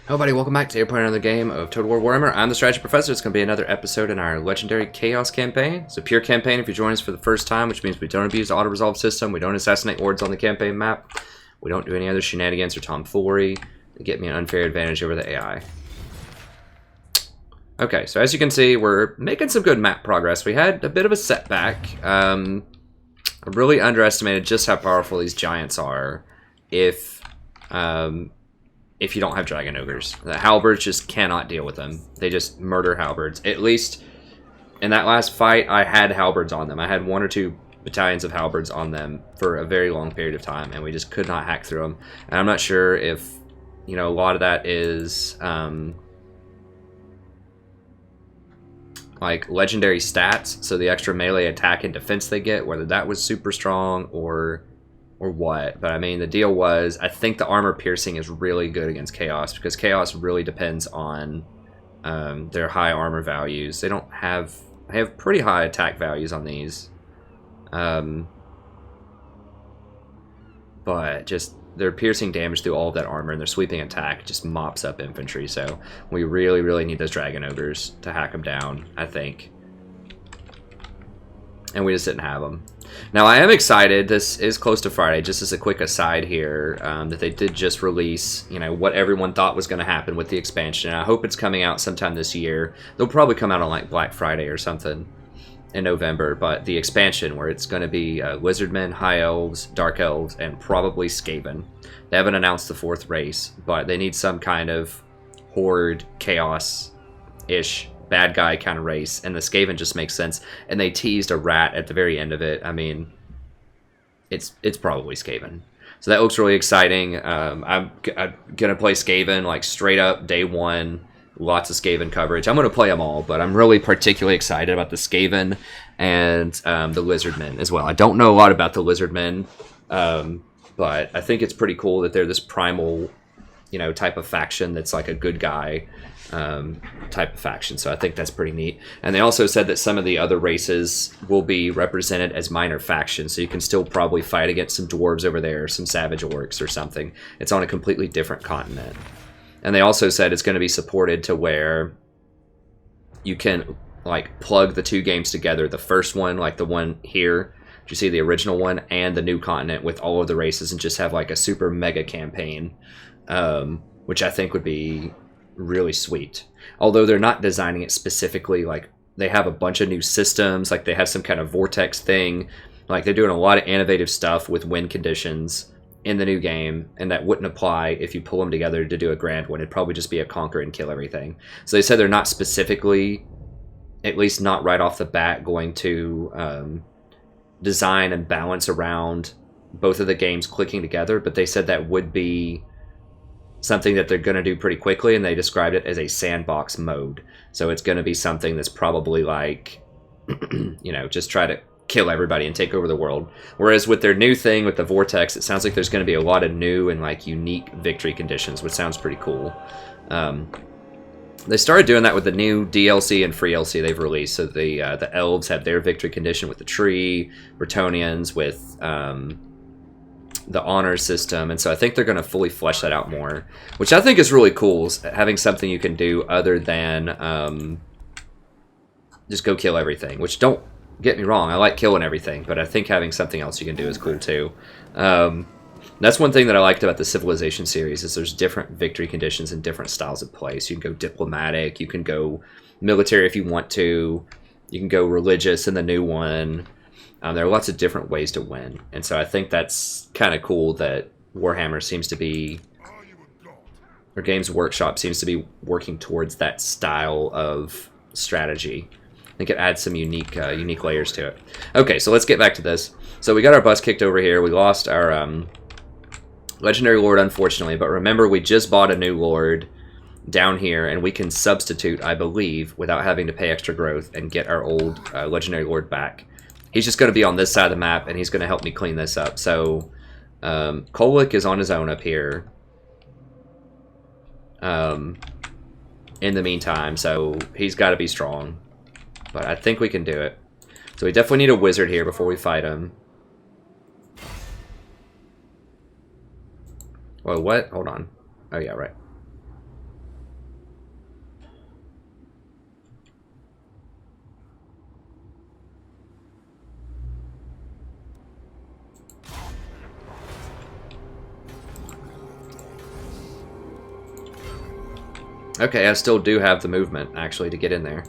Hello buddy, welcome back to playing another game of Total War Warhammer. I'm the Strategy Professor. It's going to be another episode in our Legendary Chaos campaign. It's a pure campaign if you join us for the first time, which means we don't abuse the auto-resolve system, we don't assassinate wards on the campaign map, we don't do any other shenanigans or tomfoolery to get me an unfair advantage over the AI. Okay, so as you can see, we're making some good map progress. We had a bit of a setback. I really underestimated just how powerful these giants are if you don't have Dragon Ogres. The Halberds just cannot deal with them. They just murder Halberds. At least in that last fight, I had Halberds on them. I had 1 or 2 battalions of Halberds on them for a very long period of time, and we just could not hack through them. And I'm not sure if, you know, a lot of that is like legendary stats, so the extra melee attack and defense they get, whether that was super strong or what. But I mean, the deal was, I think the armor piercing is really good against Chaos, because Chaos really depends on their high armor values. They have pretty high attack values on these, but just their piercing damage through all of that armor and their sweeping attack just mops up infantry. So we really need those Dragon Ogres to hack them down, I think. And we just didn't have them. Now, I am excited. This is close to Friday. Just as a quick aside here, that they did just release, you know, what everyone thought was going to happen with the expansion. I hope it's coming out sometime this year. They'll probably come out on like Black Friday or something in November. But the expansion, where it's going to be Lizardmen, High Elves, Dark Elves, and probably Skaven. They haven't announced the 4th race, but they need some kind of Horde, Chaos-ish bad guy kind of race, and the Skaven just makes sense. And they teased a rat at the very end of it. I mean, it's probably Skaven. So that looks really exciting. I'm gonna play Skaven like straight up day one. Lots of Skaven coverage. I'm gonna play them all, but I'm really particularly excited about the Skaven and the Lizardmen as well. I don't know a lot about the Lizardmen, but I think it's pretty cool that they're this primal, you know, type of faction that's like a good guy type of faction. So I think that's pretty neat. And they also said that some of the other races will be represented as minor factions, so you can still probably fight against some dwarves over there, some savage orcs or something. It's on a completely different continent. And they also said it's going to be supported to where you can like plug the 2 games together. The first one, like the one here, you see the original one, and the new continent with all of the races, and just have like a super mega campaign, which I think would be really sweet. Although they're not designing it specifically, like they have a bunch of new systems, like they have some kind of vortex thing, like they're doing a lot of innovative stuff with win conditions in the new game, and that wouldn't apply if you pull them together to do a grand one. It'd probably just be a conquer and kill everything. So they said they're not specifically, at least not right off the bat, going to design and balance around both of the games clicking together, but they said that would be something that they're going to do pretty quickly, and they described it as a sandbox mode. So it's going to be something that's probably like, you know, just try to kill everybody and take over the world. Whereas with their new thing with the Vortex, it sounds like there's going to be a lot of new and like unique victory conditions, which sounds pretty cool. They started doing that with the new DLC and free LC they've released. So the elves have their victory condition with the tree, Bretonnians with the honor system, and so I think they're going to fully flesh that out more, which I think is really cool, having something you can do other than just go kill everything, which, don't get me wrong, I like killing everything, but I think having something else you can do is cool too. That's one thing that I liked about the Civilization series, is there's different victory conditions and different styles of play. So you can go diplomatic, you can go military if you want to, you can go religious in the new one. There are lots of different ways to win, and so I think that's kind of cool that Warhammer seems to be, or Games Workshop seems to be working towards that style of strategy. I think it adds some unique layers to it. Okay, so let's get back to this. So we got our butts kicked over here. We lost our Legendary Lord, unfortunately, but remember, we just bought a new Lord down here, and we can substitute, I believe, without having to pay extra growth and get our old Legendary Lord back. He's just going to be on this side of the map, and he's going to help me clean this up. So, Kholek is on his own up here. In the meantime, so he's got to be strong. But I think we can do it. So we definitely need a wizard here before we fight him. Well, what? Hold on. Oh, yeah, right. Okay, I still do have the movement, actually, to get in there.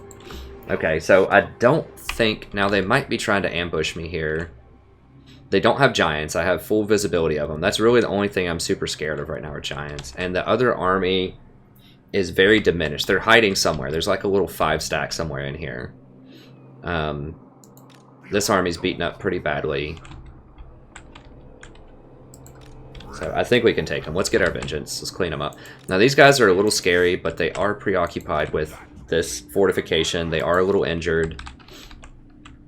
Okay, so I don't think... Now, they might be trying to ambush me here. They don't have giants. I have full visibility of them. That's really the only thing I'm super scared of right now are giants. And the other army is very diminished. They're hiding somewhere. There's like a little 5-stack somewhere in here. This army's beaten up pretty badly. So I think we can take them. Let's get our vengeance. Let's clean them up. Now these guys are a little scary, but they are preoccupied with this fortification. They are a little injured.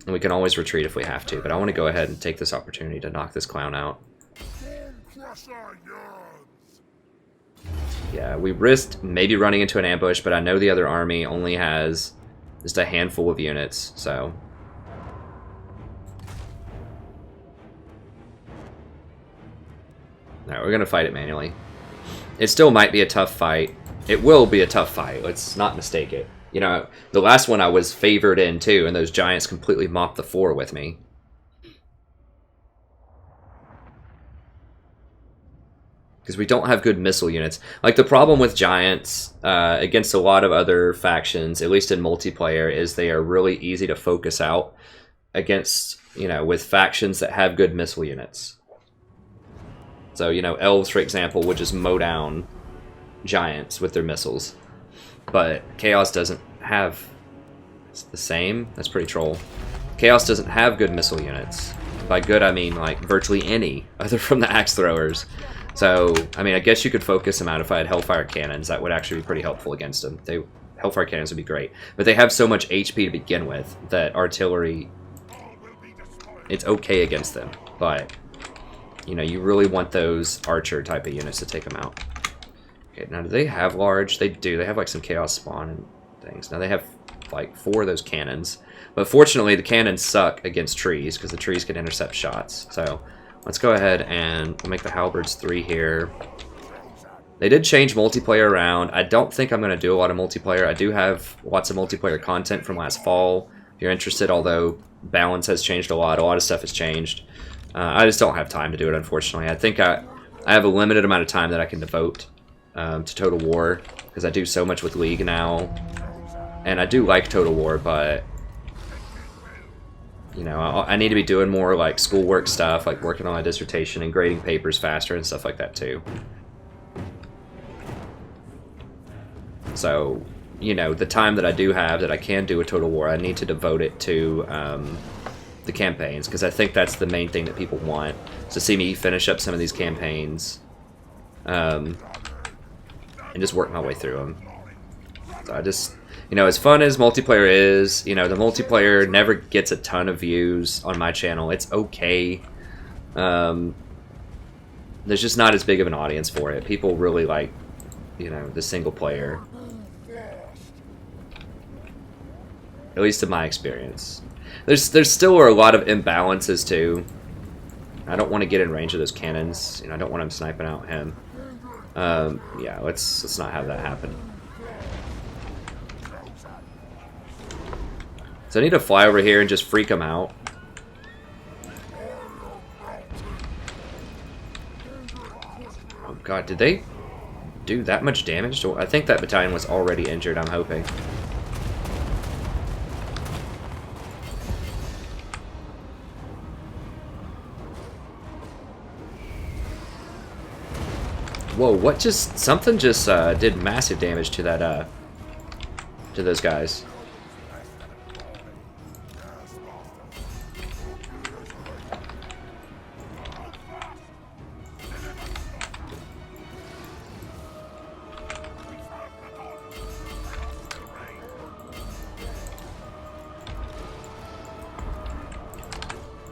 And we can always retreat if we have to. But I want to go ahead and take this opportunity to knock this clown out. Yeah, we risked maybe running into an ambush, but I know the other army only has just a handful of units, so... No, we're going to fight it manually. It still might be a tough fight. It will be a tough fight. Let's not mistake it. You know, the last one I was favored in too, and those giants completely mopped the floor with me. Because we don't have good missile units. Like, the problem with giants against a lot of other factions, at least in multiplayer, is they are really easy to focus out against, you know, with factions that have good missile units. So, you know, elves, for example, would just mow down giants with their missiles. But Chaos doesn't have... It's the same? That's pretty troll. Chaos doesn't have good missile units. By good, I mean, like, virtually any, other from the axe throwers. So, I mean, I guess you could focus them out if I had Hellfire Cannons. That would actually be pretty helpful against them. Hellfire Cannons would be great. But they have so much HP to begin with that artillery... It's okay against them, but... You know, you really want those archer type of units to take them out. Okay, now do they have large? They do. They have like some chaos spawn and things. Now they have like 4 of those cannons. But fortunately, the cannons suck against trees because the trees can intercept shots. So let's go ahead and we'll make the halberds 3 here. They did change multiplayer around. I don't think I'm going to do a lot of multiplayer. I do have lots of multiplayer content from last fall. If you're interested, although balance has changed a lot of stuff has changed. I just don't have time to do it, unfortunately. I think I have a limited amount of time that I can devote to Total War, because I do so much with League now. And I do like Total War, but, you know, I need to be doing more, like, schoolwork stuff, like working on my dissertation and grading papers faster and stuff like that, too. So, you know, the time that I do have that I can do a Total War, I need to devote it to... the campaigns, because I think that's the main thing that people want, to see me finish up some of these campaigns and just work my way through them. So I just, you know, as fun as multiplayer is, you know, the multiplayer never gets a ton of views on my channel. It's okay. There's just not as big of an audience for it. People really like, you know, the single player. At least in my experience. There's still a lot of imbalances too. I don't want to get in range of those cannons. You know, I don't want him sniping out him. Yeah, let's not have that happen. So I need to fly over here and just freak them out. Oh god, did they do that much damage? I think that battalion was already injured, I'm hoping. Whoa, what just... Something just did massive damage to that, to those guys.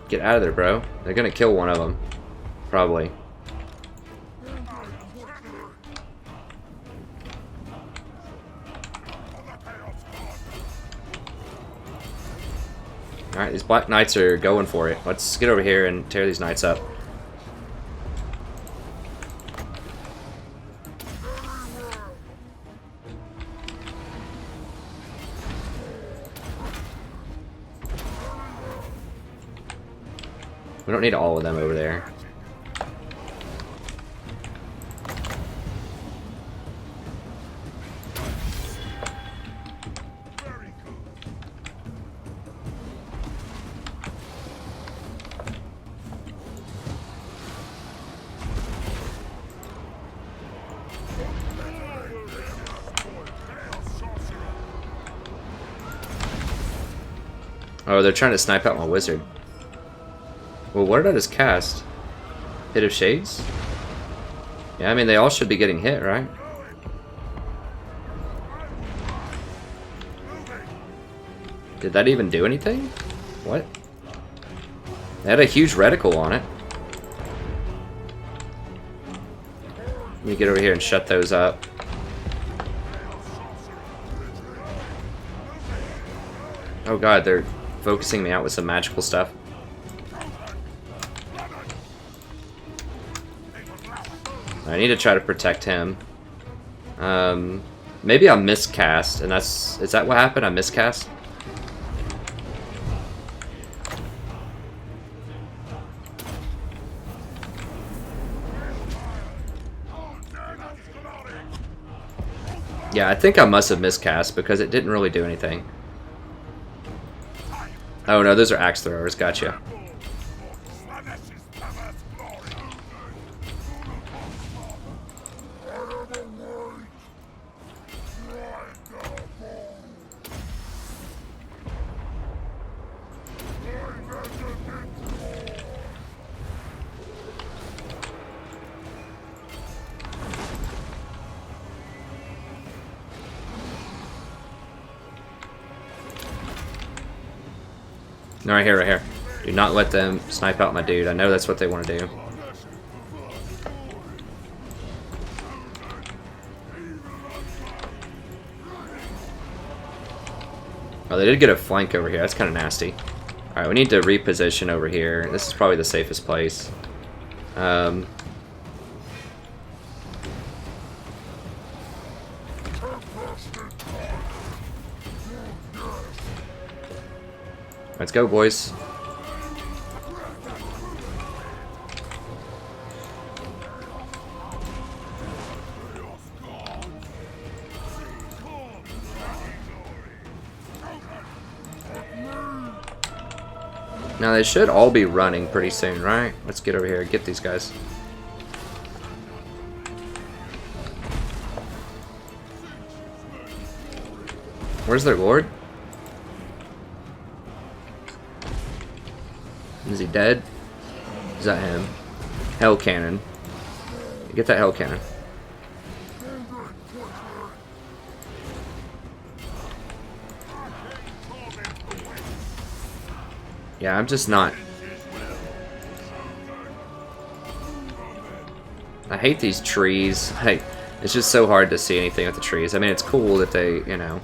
Get out of there, bro. They're gonna kill one of them. Probably. Alright, these Black Knights are going for it. Let's get over here and tear these Knights up. We don't need all of them over there. Oh, they're trying to snipe out my wizard. Well, what did I just cast? Hit of Shades? Yeah, I mean, they all should be getting hit, right? Did that even do anything? What? They had a huge reticle on it. Let me get over here and shut those up. Oh god, they're focusing me out with some magical stuff. I need to try to protect him. Maybe I miscast, and that's... Is that what happened? I miscast? Yeah, I think I must have miscast because it didn't really do anything. Oh no, those are axe throwers, gotcha. No, right here, right here. Do not let them snipe out my dude. I know that's what they want to do. Oh, they did get a flank over here. That's kind of nasty. Alright, we need to reposition over here. This is probably the safest place. Let's go, boys. Now they should all be running pretty soon, right? Let's get over here and get these guys. Where's their lord? Is he dead? Is that him? Hell cannon. Get that hell cannon. Yeah, I'm just not. I hate these trees. Like, it's just so hard to see anything with the trees. I mean, it's cool that they, you know.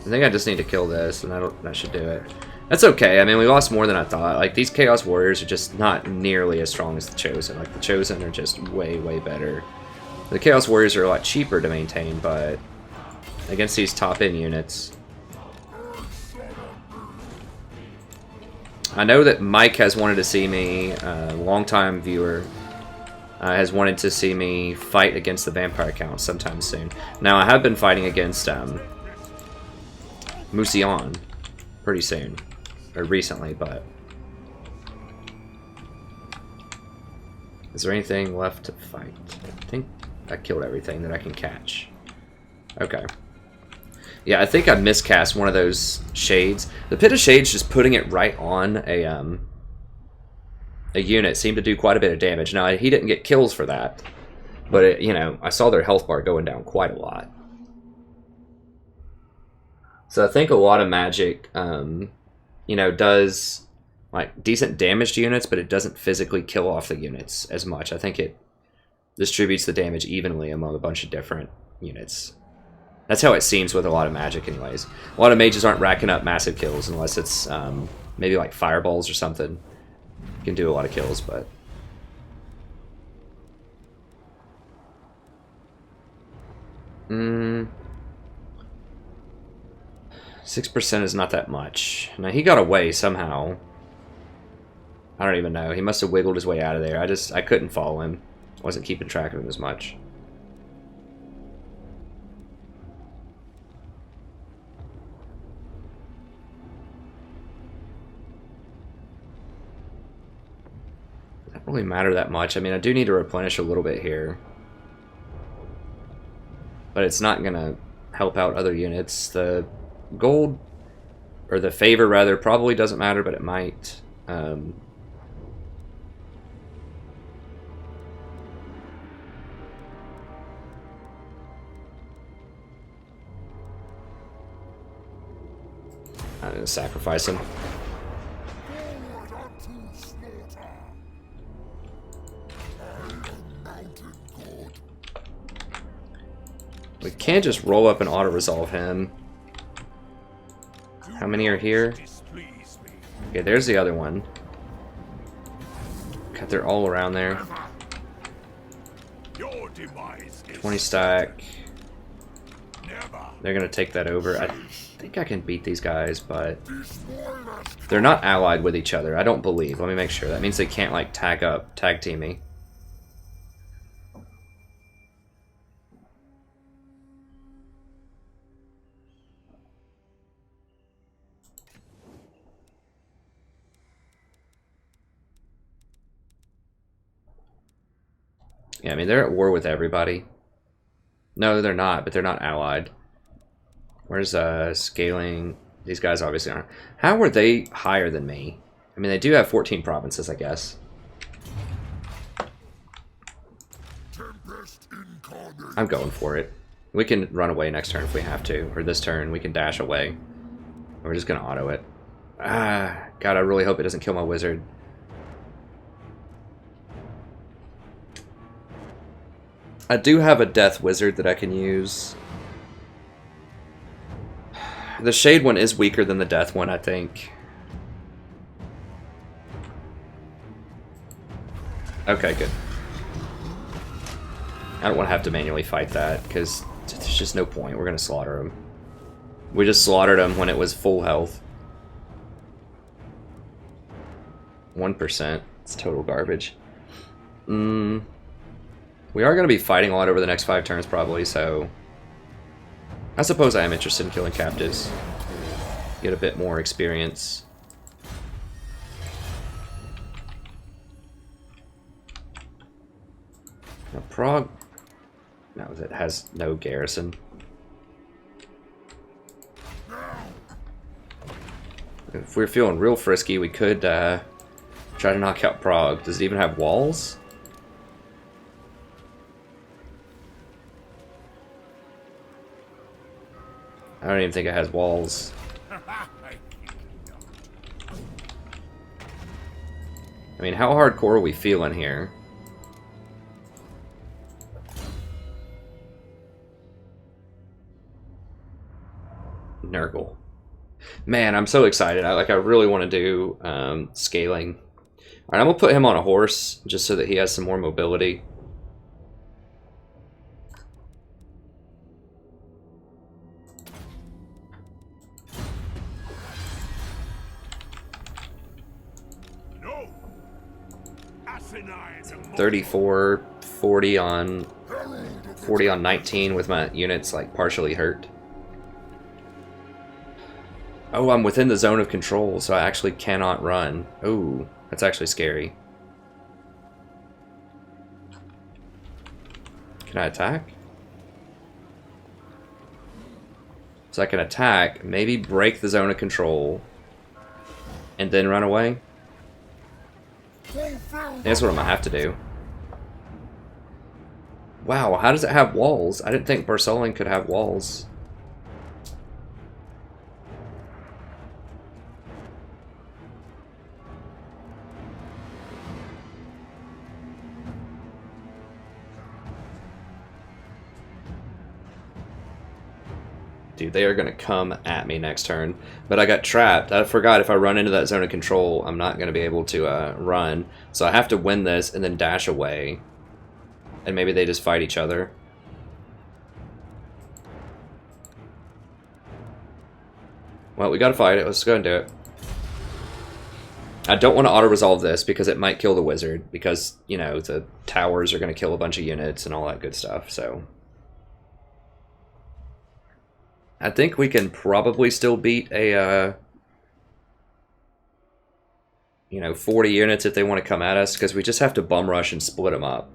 I think I just need to kill this, and that should do it. That's okay. I mean, we lost more than I thought. Like, these Chaos Warriors are just not nearly as strong as the Chosen. Like, the Chosen are just way, way better. The Chaos Warriors are a lot cheaper to maintain, but against these top-end units... I know that Mike has wanted to see me, a long-time viewer, has wanted to see me fight against the Vampire Count sometime soon. Now, I have been fighting against Musion pretty soon, or recently, but... Is there anything left to fight? I think I killed everything that I can catch. Okay. Yeah, I think I miscast one of those shades. The Pit of Shades, just putting it right on a unit seemed to do quite a bit of damage. Now, he didn't get kills for that, but it, you know, I saw their health bar going down quite a lot. So I think a lot of magic, you know, does like decent damage to units, but it doesn't physically kill off the units as much. I think it distributes the damage evenly among a bunch of different units. That's how it seems with a lot of magic anyways. A lot of mages aren't racking up massive kills unless it's maybe like fireballs or something. You can do a lot of kills, but... 6% is not that much. Now, he got away somehow. I don't even know. He must have wiggled his way out of there. I couldn't follow him. Wasn't keeping track of him as much. Doesn't really matter that much. I mean, I do need to replenish a little bit here. but it's not going to help out other units. The gold, or the favor rather, probably doesn't matter, but it might. I'm going to sacrifice him. We can't just roll up and auto-resolve him. How many are here? Okay, there's the other one. God, they're all around there. 20 stack. They're gonna take that over. I think I can beat these guys, but they're not allied with each other. I don't believe. Let me make sure. That means they can't like tag team me. Yeah, I mean, they're at war with everybody. No, they're not, but they're not allied. Where's scaling? These guys obviously aren't. How were they higher than me? I mean, they do have 14 provinces, I guess. I'm going for it. We can run away next turn if we have to. Or this turn, we can dash away. We're just going to auto it. Ah, God, I really hope it doesn't kill my wizard. I do have a death wizard that I can use. The shade one is weaker than the death one, I think. Okay, good. I don't want to have to manually fight that, because there's just no point. We're going to slaughter him. We just slaughtered him when it was full health. 1%. It's total garbage. We are going to be fighting a lot over the next 5 turns, probably, so... I suppose I am interested in killing captives. Get a bit more experience. Now, Prague... No, it has no garrison. If we're feeling real frisky, we could try to knock out Prague. Does it even have walls? I don't even think it has walls. I mean, how hardcore are we feeling here? Nurgle. Man, I'm so excited. I really want to do scaling. Alright, I'm going to put him on a horse, just so that he has some more mobility. No. 34, 40 on 19 with my units like partially hurt. Oh, I'm within the zone of control, so I actually cannot run. Ooh, that's actually scary. Can I attack? So I can attack, maybe break the zone of control, and then run away? That's what I'm gonna have to do. Wow, how does it have walls? I didn't think Baersonling could have walls. Dude, they are going to come at me next turn. But I got trapped. I forgot if I run into that zone of control, I'm not going to be able to run. So I have to win this and then dash away. And maybe they just fight each other. Well, we got to fight it. Let's go and do it. I don't want to auto-resolve this because it might kill the wizard. Because, you know, the towers are going to kill a bunch of units and all that good stuff. So... I think we can probably still beat a, you know, 40 units if they want to come at us, because we just have to bum rush and split them up,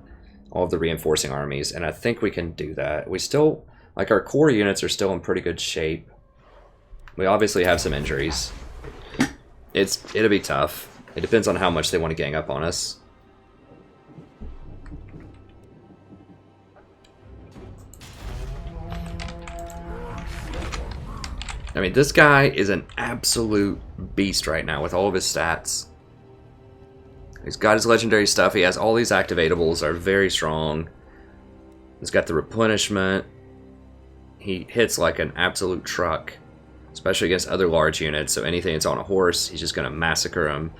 all of the reinforcing armies, and I think we can do that. We Like, our core units are still in pretty good shape. We obviously have some injuries. It'll be tough. It depends on how much they want to gang up on us. I mean, this guy is an absolute beast right now with all of his stats. He's got his legendary stuff. He has all these activatables that are very strong. He's got the replenishment. He hits like an absolute truck, especially against other large units. So anything that's on a horse, he's just going to massacre them.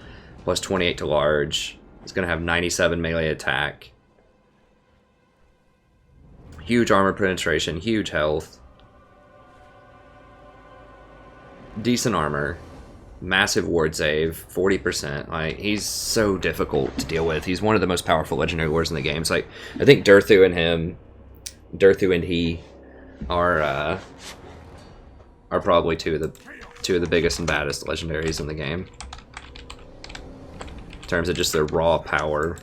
Plus 28 to large. He's going to have 97 melee attack. Huge armor penetration, huge health. Decent armor. Massive ward save, 40%. Like, he's so difficult to deal with. He's one of the most powerful legendary lords in the game. So, like, I think Durthu and he are probably two of the biggest and baddest legendaries in the game. In terms of just their raw power.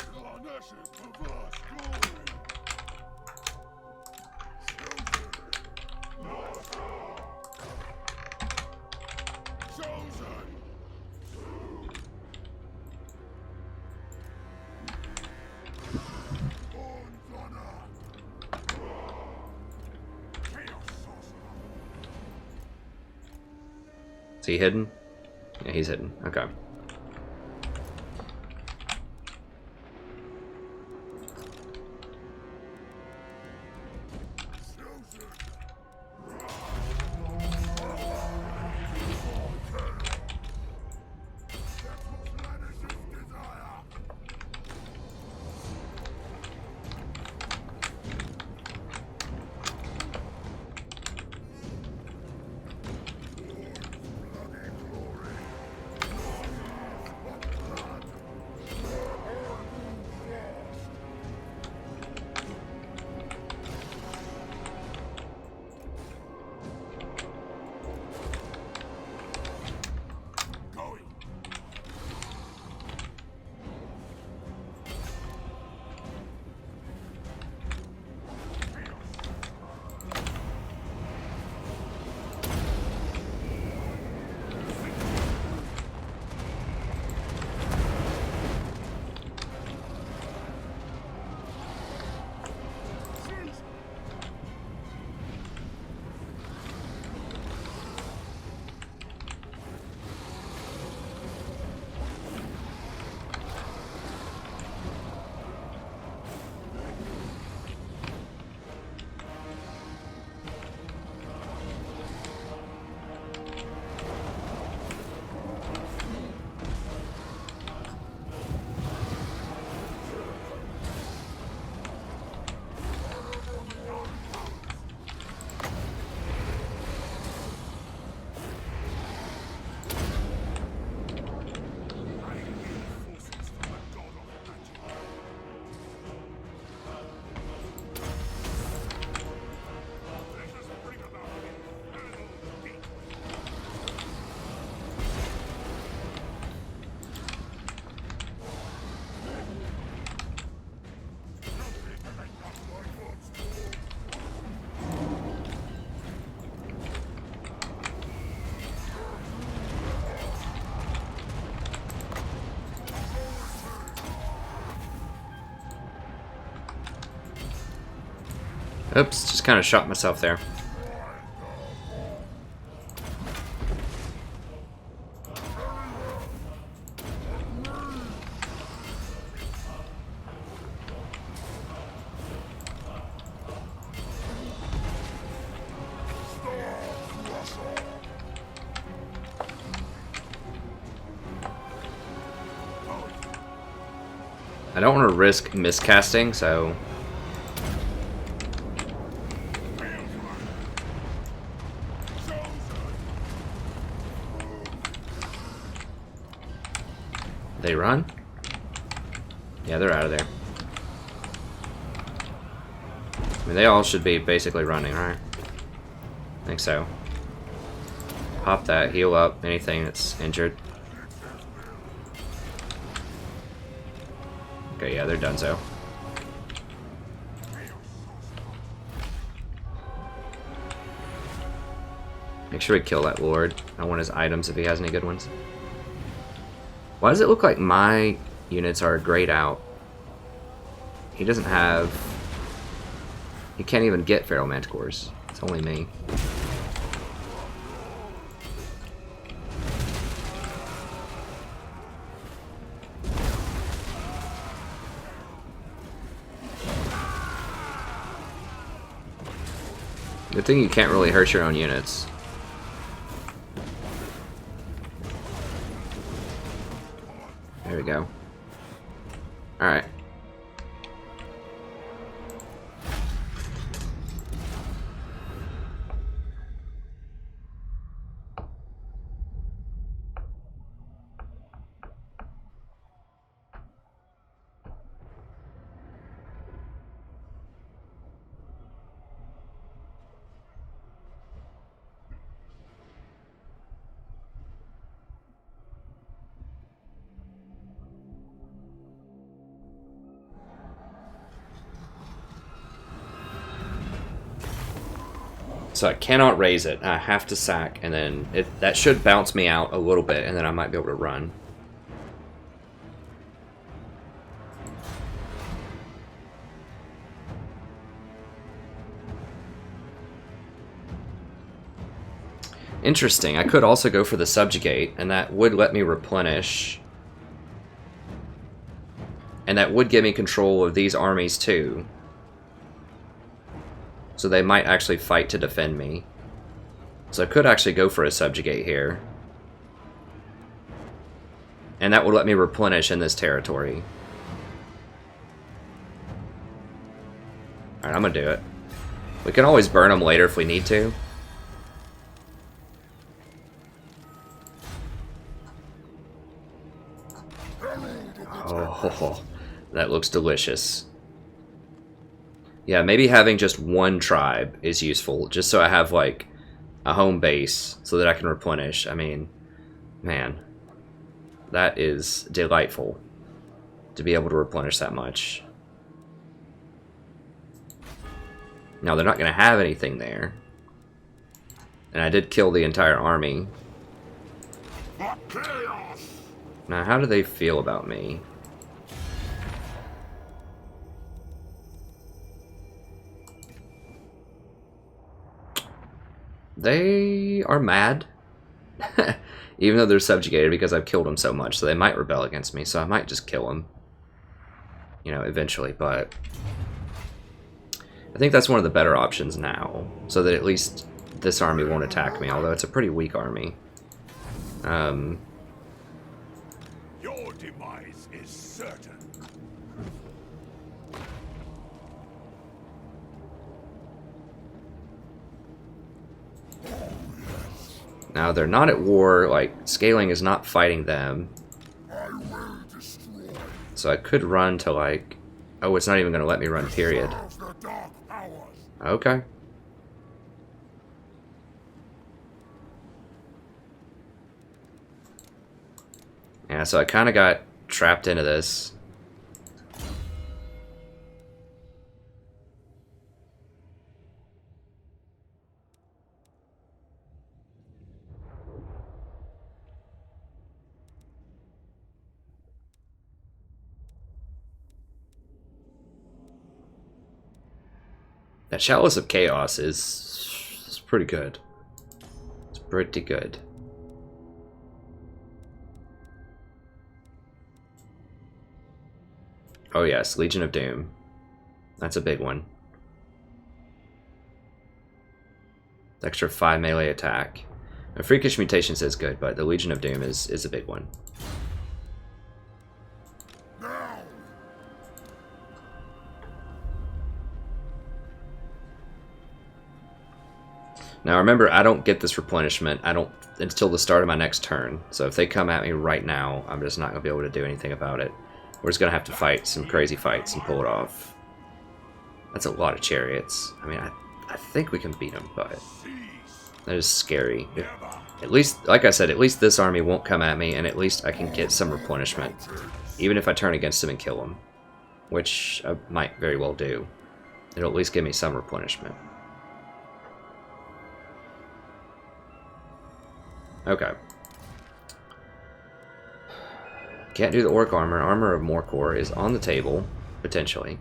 Is he hidden? Yeah, he's hidden. Okay. Oops, just kind of shot myself there. I don't want to risk miscasting, so... They run? Yeah, they're out of there. I mean, they all should be basically running, right? I think so. Pop that, heal up anything that's injured. Okay, yeah, they're donezo. Make sure we kill that lord. I want his items if he has any good ones. Why does it look like my units are grayed out? He doesn't have... He can't even get feral manticores. It's only me. Good thing you can't really hurt your own units. There we go. Alright. So I cannot raise it. I have to sack, and then that should bounce me out a little bit, and then I might be able to run. Interesting. I could also go for the subjugate, and that would let me replenish. And that would give me control of these armies too. So they might actually fight to defend me. So I could actually go for a subjugate here. And that would let me replenish in this territory. Alright, I'm gonna do it. We can always burn them later if we need to. Oh, that looks delicious. Yeah, maybe having just one tribe is useful, just so I have, like, a home base so that I can replenish. I mean, man, that is delightful to be able to replenish that much. Now, they're not going to have anything there. And I did kill the entire army. Now, how do they feel about me? They are mad, even though they're subjugated because I've killed them so much, so they might rebel against me, so I might just kill them, you know, eventually, but I think that's one of the better options now, so that at least this army won't attack me, although it's a pretty weak army. Your demise is certain. Now, they're not at war, like, Scaling is not fighting them. So I could run to, like... Oh, it's not even going to let me run, period. Okay. Yeah, so I kind of got trapped into this. That Chalice of Chaos is pretty good. It's pretty good. Oh yes, Legion of Doom. That's a big one. Extra 5 melee attack. A Freakish Mutations is good, but the Legion of Doom is a big one. Now remember, I don't get this replenishment until the start of my next turn. So if they come at me right now, I'm just not going to be able to do anything about it. We're just going to have to fight some crazy fights and pull it off. That's a lot of chariots. I mean, I think we can beat them, but that is scary. At least, like I said, at least this army won't come at me, and at least I can get some replenishment. Even if I turn against them and kill them. Which I might very well do. It'll at least give me some replenishment. Okay. Can't do the orc armor. Armor of Morkar is on the table, potentially.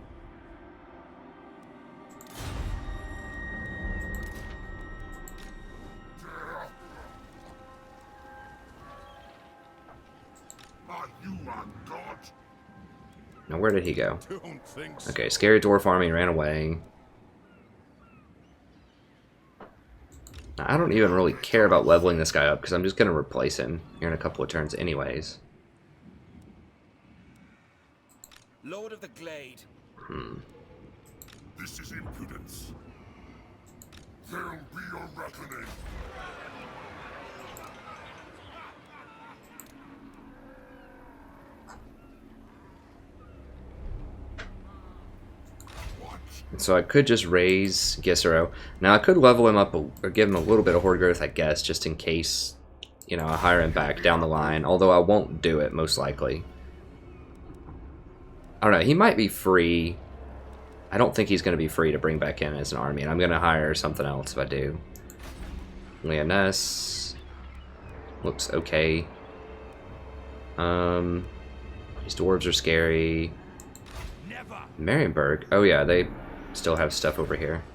Are you a god? Now, where did he go? Don't think so. Okay, scary dwarf army ran away. Now, I don't even really care about leveling this guy up because I'm just going to replace him here in a couple of turns anyways. Lord of the Glade. This is impudence. There'll be a reckoning. What? So I could just raise Gisero. Now I could level him up or give him a little bit of horde growth, I guess, just in case, you know, I hire him back down the line. Although I won't do it, most likely. I don't know, he might be free. I don't think he's going to be free to bring back in as an army, and I'm going to hire something else if I do. Leoness looks okay. These dwarves are scary. Never. Marienburg, oh yeah, they still have stuff over here.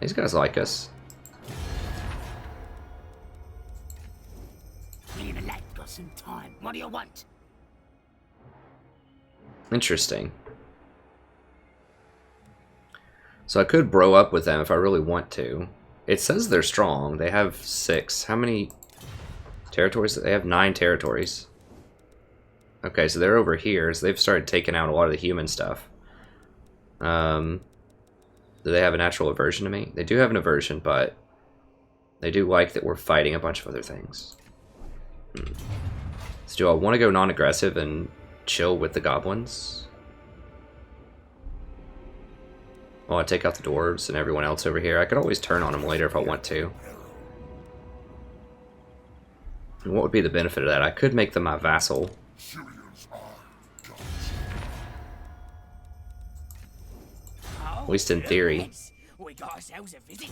These guys like us. Me and the lad got some time. What do you want? Interesting. So I could bro up with them if I really want to. It says they're strong. They have 6. How many territories? They have 9 territories. Okay, so they're over here. So they've started taking out a lot of the human stuff. Do they have a natural aversion to me? They do have an aversion, but they do like that we're fighting a bunch of other things. So do I want to go non-aggressive and chill with the goblins? Oh, I take out the dwarves and everyone else over here. I could always turn on them later if I want to. And what would be the benefit of that? I could make them my vassal. Syrians are gods. At least in theory. We got ourselves a visit.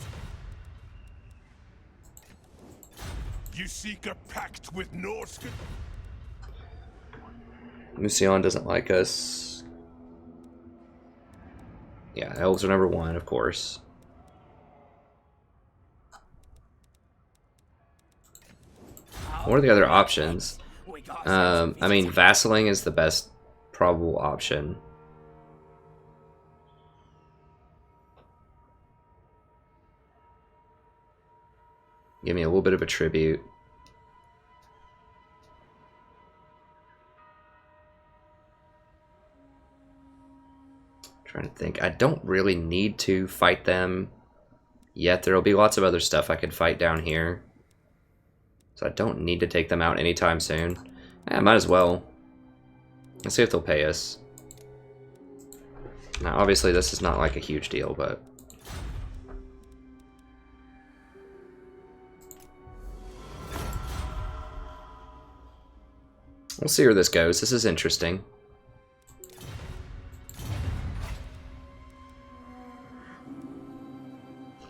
You seek a pact with Norse? Musion doesn't like us. Yeah, elves are number 1, of course. What are the other options? I mean, vassaling is the best probable option. Give me a little bit of a tribute. Trying to think. I don't really need to fight them yet. There will be lots of other stuff I could fight down here. So I don't need to take them out anytime soon. Yeah, might as well. Let's see if they'll pay us. Now, obviously, this is not like a huge deal, but... we'll see where this goes. This is interesting.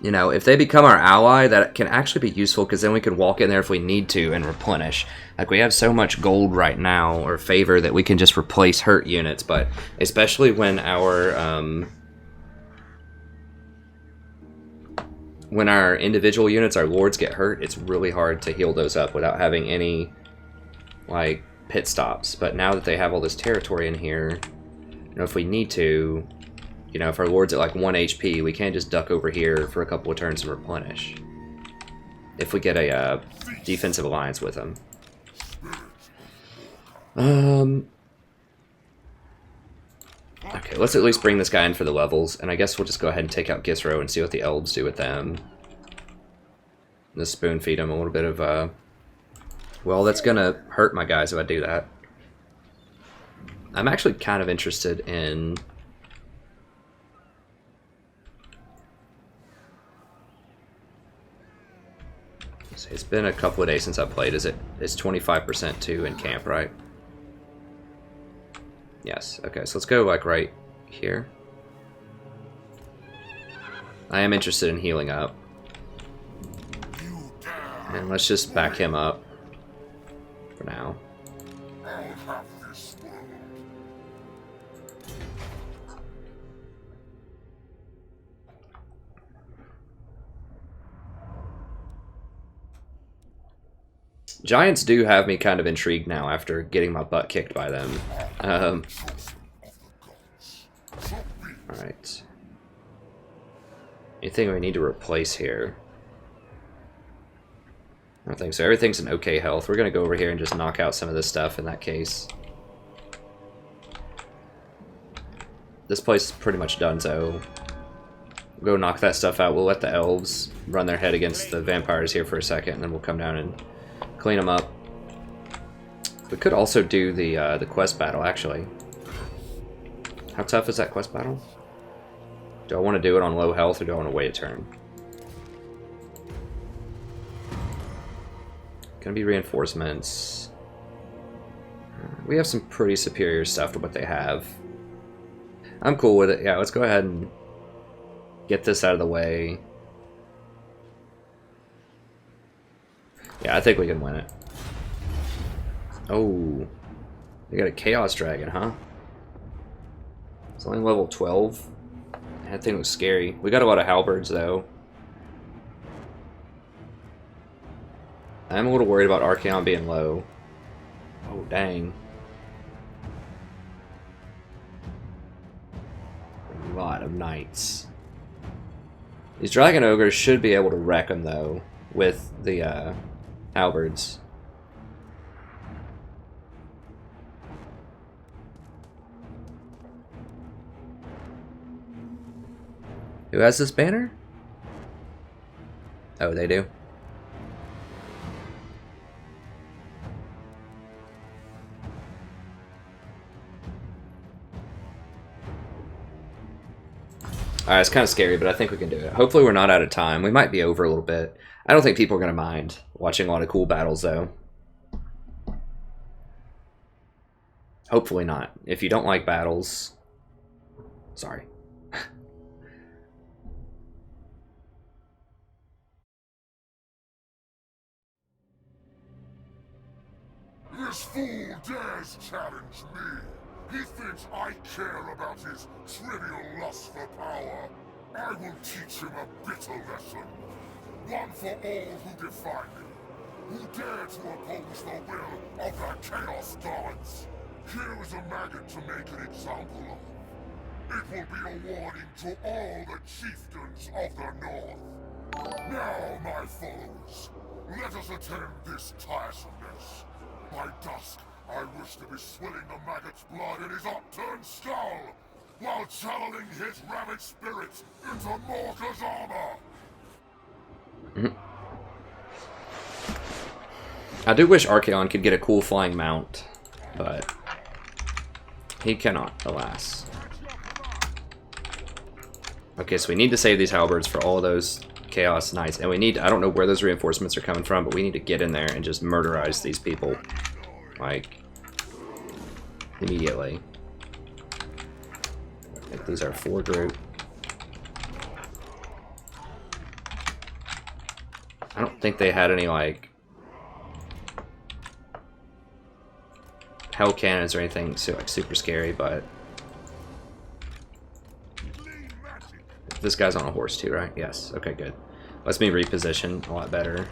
You know, if they become our ally, that can actually be useful because then we can walk in there if we need to and replenish. Like, we have so much gold right now, or favor, that we can just replace hurt units, but especially when our individual units, our lords, get hurt, it's really hard to heal those up without having any, like, pit stops. But now that they have all this territory in here, you know, if we need to... You know, if our lord's at like 1 HP, we can't just duck over here for a couple of turns and replenish. If we get a defensive alliance with them. Okay, let's at least bring this guy in for the levels, and I guess we'll just go ahead and take out Gisro and see what the elves do with them. Just spoon feed them a little bit of, well, that's gonna hurt my guys if I do that. I'm actually kind of interested in... It's been a couple of days since I played. It's 25% too in camp, right? Yes. Okay, so let's go like right here. I am interested in healing up. And let's just back him up. for now. I'll have this world. Giants do have me kind of intrigued now after getting my butt kicked by them. Alright. Anything we need to replace here? I don't think so. Everything's in okay health. We're going to go over here and just knock out some of this stuff in that case. This place is pretty much done, so we'll go knock that stuff out. We'll let the elves run their head against the vampires here for a second, and then we'll come down and clean them up. We could also do the quest battle, actually. How tough is that quest battle? Do I want to do it on low health, or do I want to wait a turn? Gonna be reinforcements. We have some pretty superior stuff to what they have. I'm cool with it. Yeah, let's go ahead and get this out of the way. Yeah, I think we can win it. Oh, they got a Chaos Dragon, huh? It's only level 12. That thing was scary. We got a lot of halberds, though. I'm a little worried about Archaon being low. Oh, dang. A lot of knights. These Dragon Ogres should be able to wreck them, though, with the halberds. Who has this banner? Oh, they do. Alright, it's kind of scary, but I think we can do it. Hopefully we're not out of time. We might be over a little bit. I don't think people are going to mind watching a lot of cool battles, though. Hopefully not. If you don't like battles, sorry. This fool dares challenge me. He thinks I care about his trivial lust for power. I will teach him a bitter lesson. One for all who defy me, who dare to oppose the will of the Chaos Gods. Here is a maggot to make an example of. It will be a warning to all the chieftains of the North. Now, my foes, let us attend this tiresomeness. By dusk, I wish to be swilling the maggot's blood in his upturned skull, while channeling his ravaged spirit into Morkar's armor. I do wish Archaon could get a cool flying mount, but he cannot, alas. Okay, so we need to save these halberds for all of those Chaos Knights, and we need, I don't know where those reinforcements are coming from, but we need to get in there and just murderize these people. Like, immediately. I think these are 4 group. I don't think they had any, like, hell cannons or anything so, like, super scary, but this guy's on a horse too, right? Yes. Okay, good. Lets me reposition a lot better.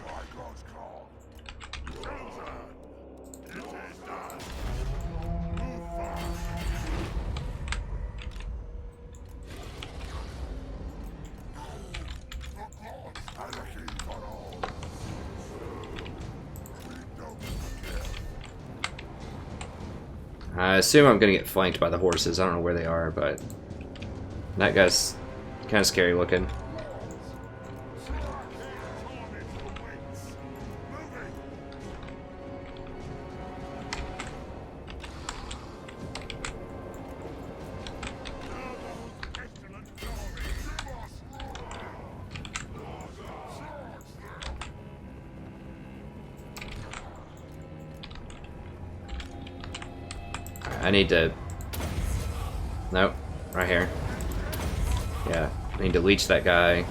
I assume I'm gonna get flanked by the horses. I don't know where they are, but that guy's kind of scary looking. I need to... Nope, right here. Yeah, I need to leech that guy.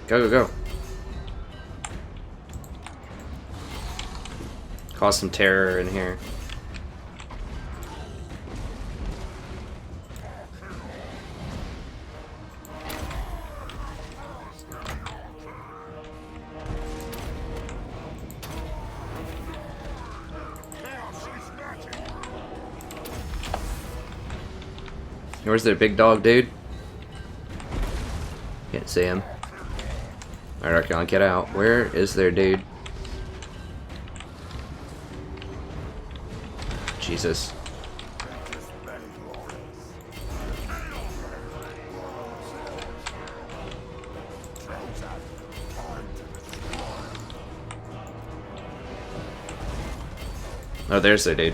Go, go, go. Cause some terror in here. Where's their big dog, dude? Can't see him. Alright, Archaon, get out. Where is their dude? Jesus. Oh, there's their dude.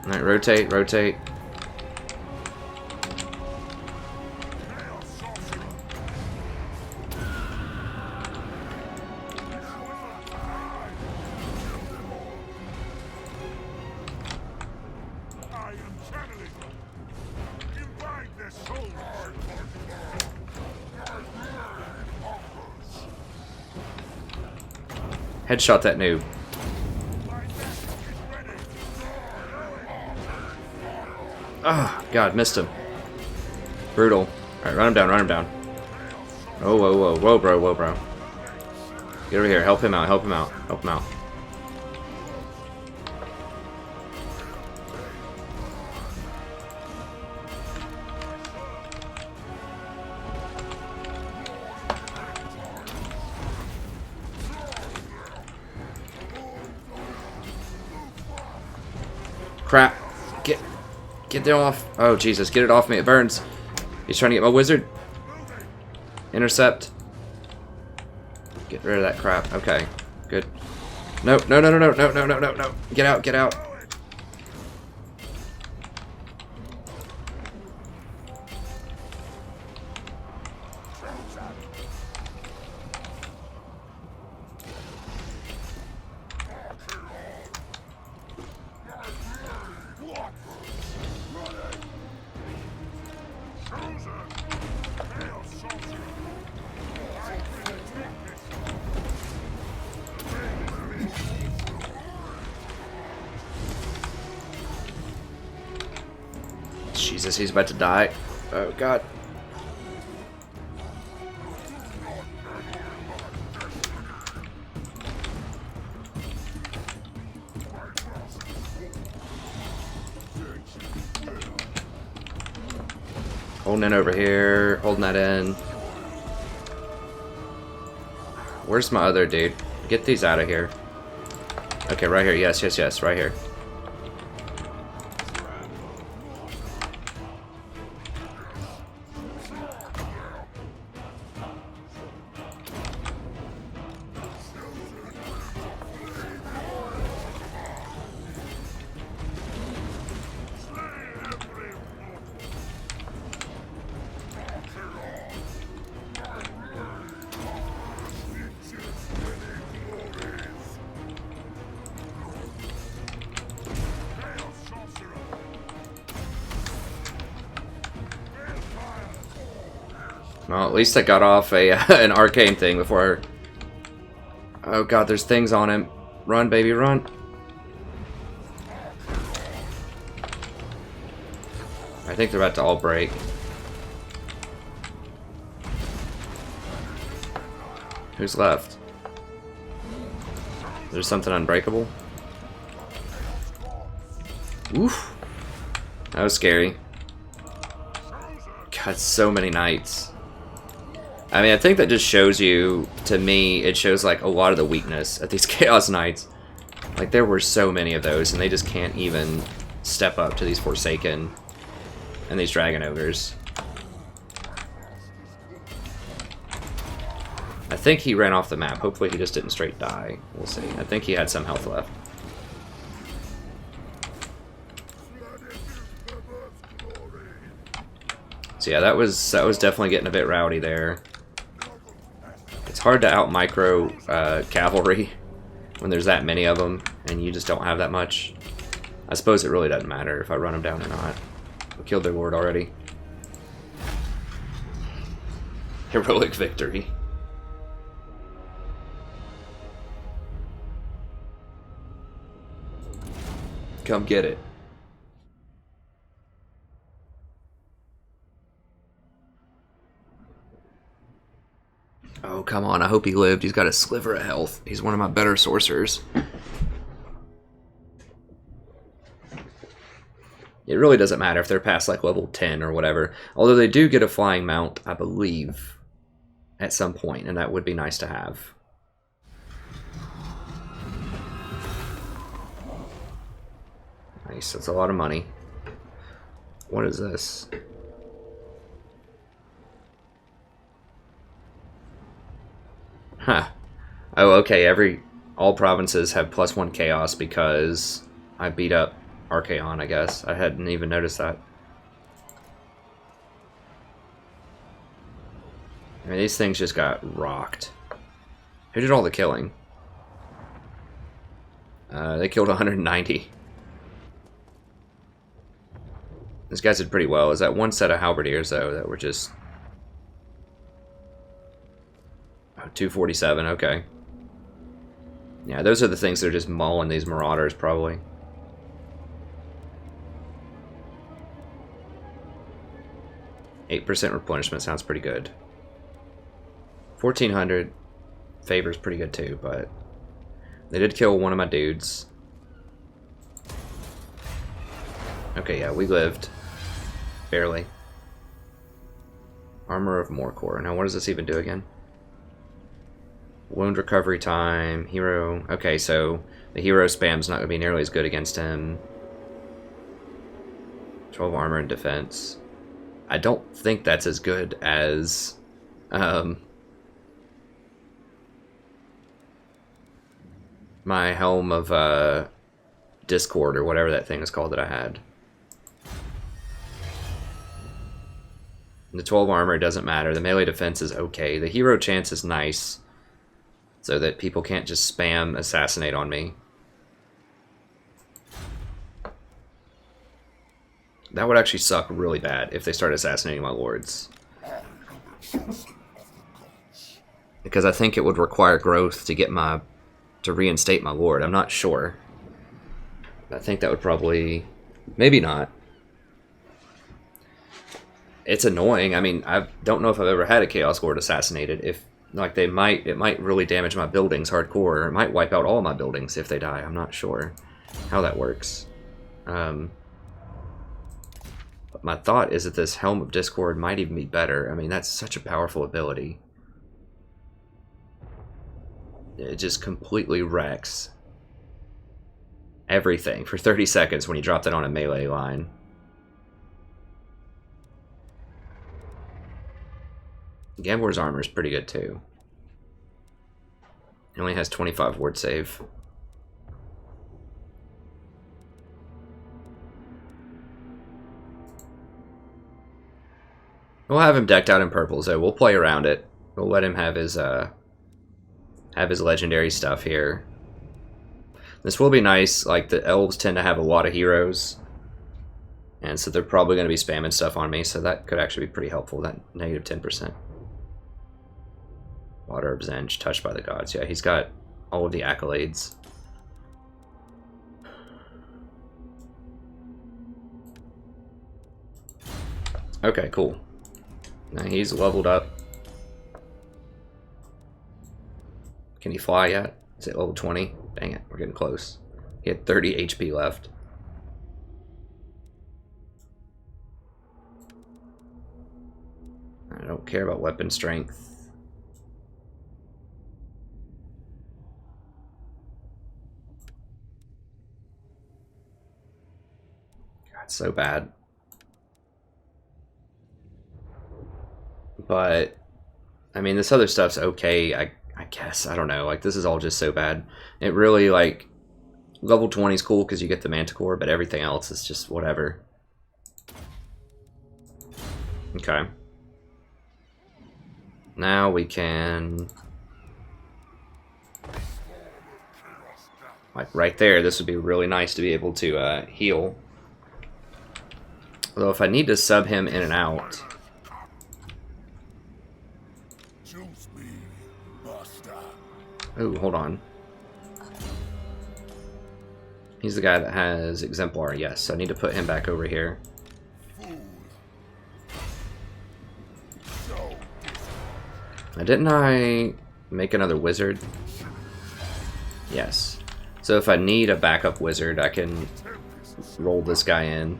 Alright, rotate, rotate. Headshot that noob. Oh, God, missed him. Brutal. Alright, run him down, run him down. Oh, whoa, whoa, whoa, bro, whoa, bro. Get over here, help him out, help him out, help him out. Crap. Get it off. Oh, Jesus. Get it off me. It burns. He's trying to get my wizard. Intercept. Get rid of that crap. Okay. Good. No, no, no, no, no, no, no, no, no, no. Get out, get out. Jesus, he's about to die. Oh, God. Holding in over here. Holding that in. Where's my other dude? Get these out of here. Okay, right here. Yes, yes, yes. Right here. Well, at least I got off a an arcane thing before. Oh God, there's things on him. Run, baby, run. I think they're about to all break. Who's left? There's something unbreakable. Oof. That was scary. God, so many knights. I mean, I think that just shows you, to me, it shows like a lot of the weakness at these Chaos Knights. Like, there were so many of those, and they just can't even step up to these Forsaken and these Dragon Ogres. I think he ran off the map. Hopefully he just didn't straight die. We'll see. I think he had some health left. So yeah, that was definitely getting a bit rowdy there. It's hard to out micro cavalry when there's that many of them and you just don't have that much. I suppose it really doesn't matter if I run them down or not. We killed their lord already. Heroic victory. Come get it. Oh, come on. I hope he lived. He's got a sliver of health. He's one of my better sorcerers. It really doesn't matter if they're past like level 10 or whatever. Although they do get a flying mount, I believe, at some point, and that would be nice to have. Nice, that's a lot of money. What is this? Huh. Oh, okay, all provinces have +1 chaos because I beat up Archaon, I guess. I hadn't even noticed that. I mean, these things just got rocked. Who did all the killing? They killed 190. These guys did pretty well. Is that one set of halberdiers, though, that were just... Oh, 247, okay. Yeah, those are the things that are just mauling these marauders, probably. %8 replenishment sounds pretty good. 1400 favors pretty good too, but they did kill one of my dudes. Okay, yeah, we lived. Barely. Armour of Morkar. Now, what does this even do again? Wound recovery time, hero. Okay, so the hero spam's not going to be nearly as good against him. 12 armor and defense. I don't think that's as good as my Helm of Discord or whatever that thing is called that I had. The 12 armor doesn't matter. The melee defense is okay. The hero chance is nice so that people can't just spam assassinate on me. That would actually suck really bad if they start assassinating my lords. Because I think it would require growth to reinstate my lord. I'm not sure. I think that would probably... Maybe not. It's annoying. I mean, I don't know if I've ever had a Chaos Lord assassinated. If like it might really damage my buildings hardcore, or it might wipe out all my buildings if they die. I'm not sure how that works. But my thought is that this Helm of Discord might even be better. I mean, that's such a powerful ability. It just completely wrecks everything for 30 seconds when you drop that on a melee line. Gambler's armor is pretty good too. It only has 25 ward save. We'll have him decked out in purple, so we'll play around it. We'll let him have his legendary stuff here. This will be nice. Like, the elves tend to have a lot of heroes, and so they're probably going to be spamming stuff on me, so that could actually be pretty helpful, that negative 10%. Water of Zenj, touched by the gods. Yeah, he's got all of the accolades. Okay, cool. Now he's leveled up. Can he fly yet? Is it level 20? Dang it, we're getting close. He had 30 HP left. I don't care about weapon strength. God, so bad. But, I mean, this other stuff's okay, I guess. I don't know. Like, this is all just so bad. It really, like, level 20 is cool because you get the Manticore, but everything else is just whatever. Okay. Now we can... Like right there, this would be really nice to be able to heal. Although if I need to sub him in and out... Choose me, master. Oh, hold on. He's the guy that has Exemplar, yes. So I need to put him back over here. Now, didn't I make another wizard? Yes. So if I need a backup wizard, I can roll this guy in.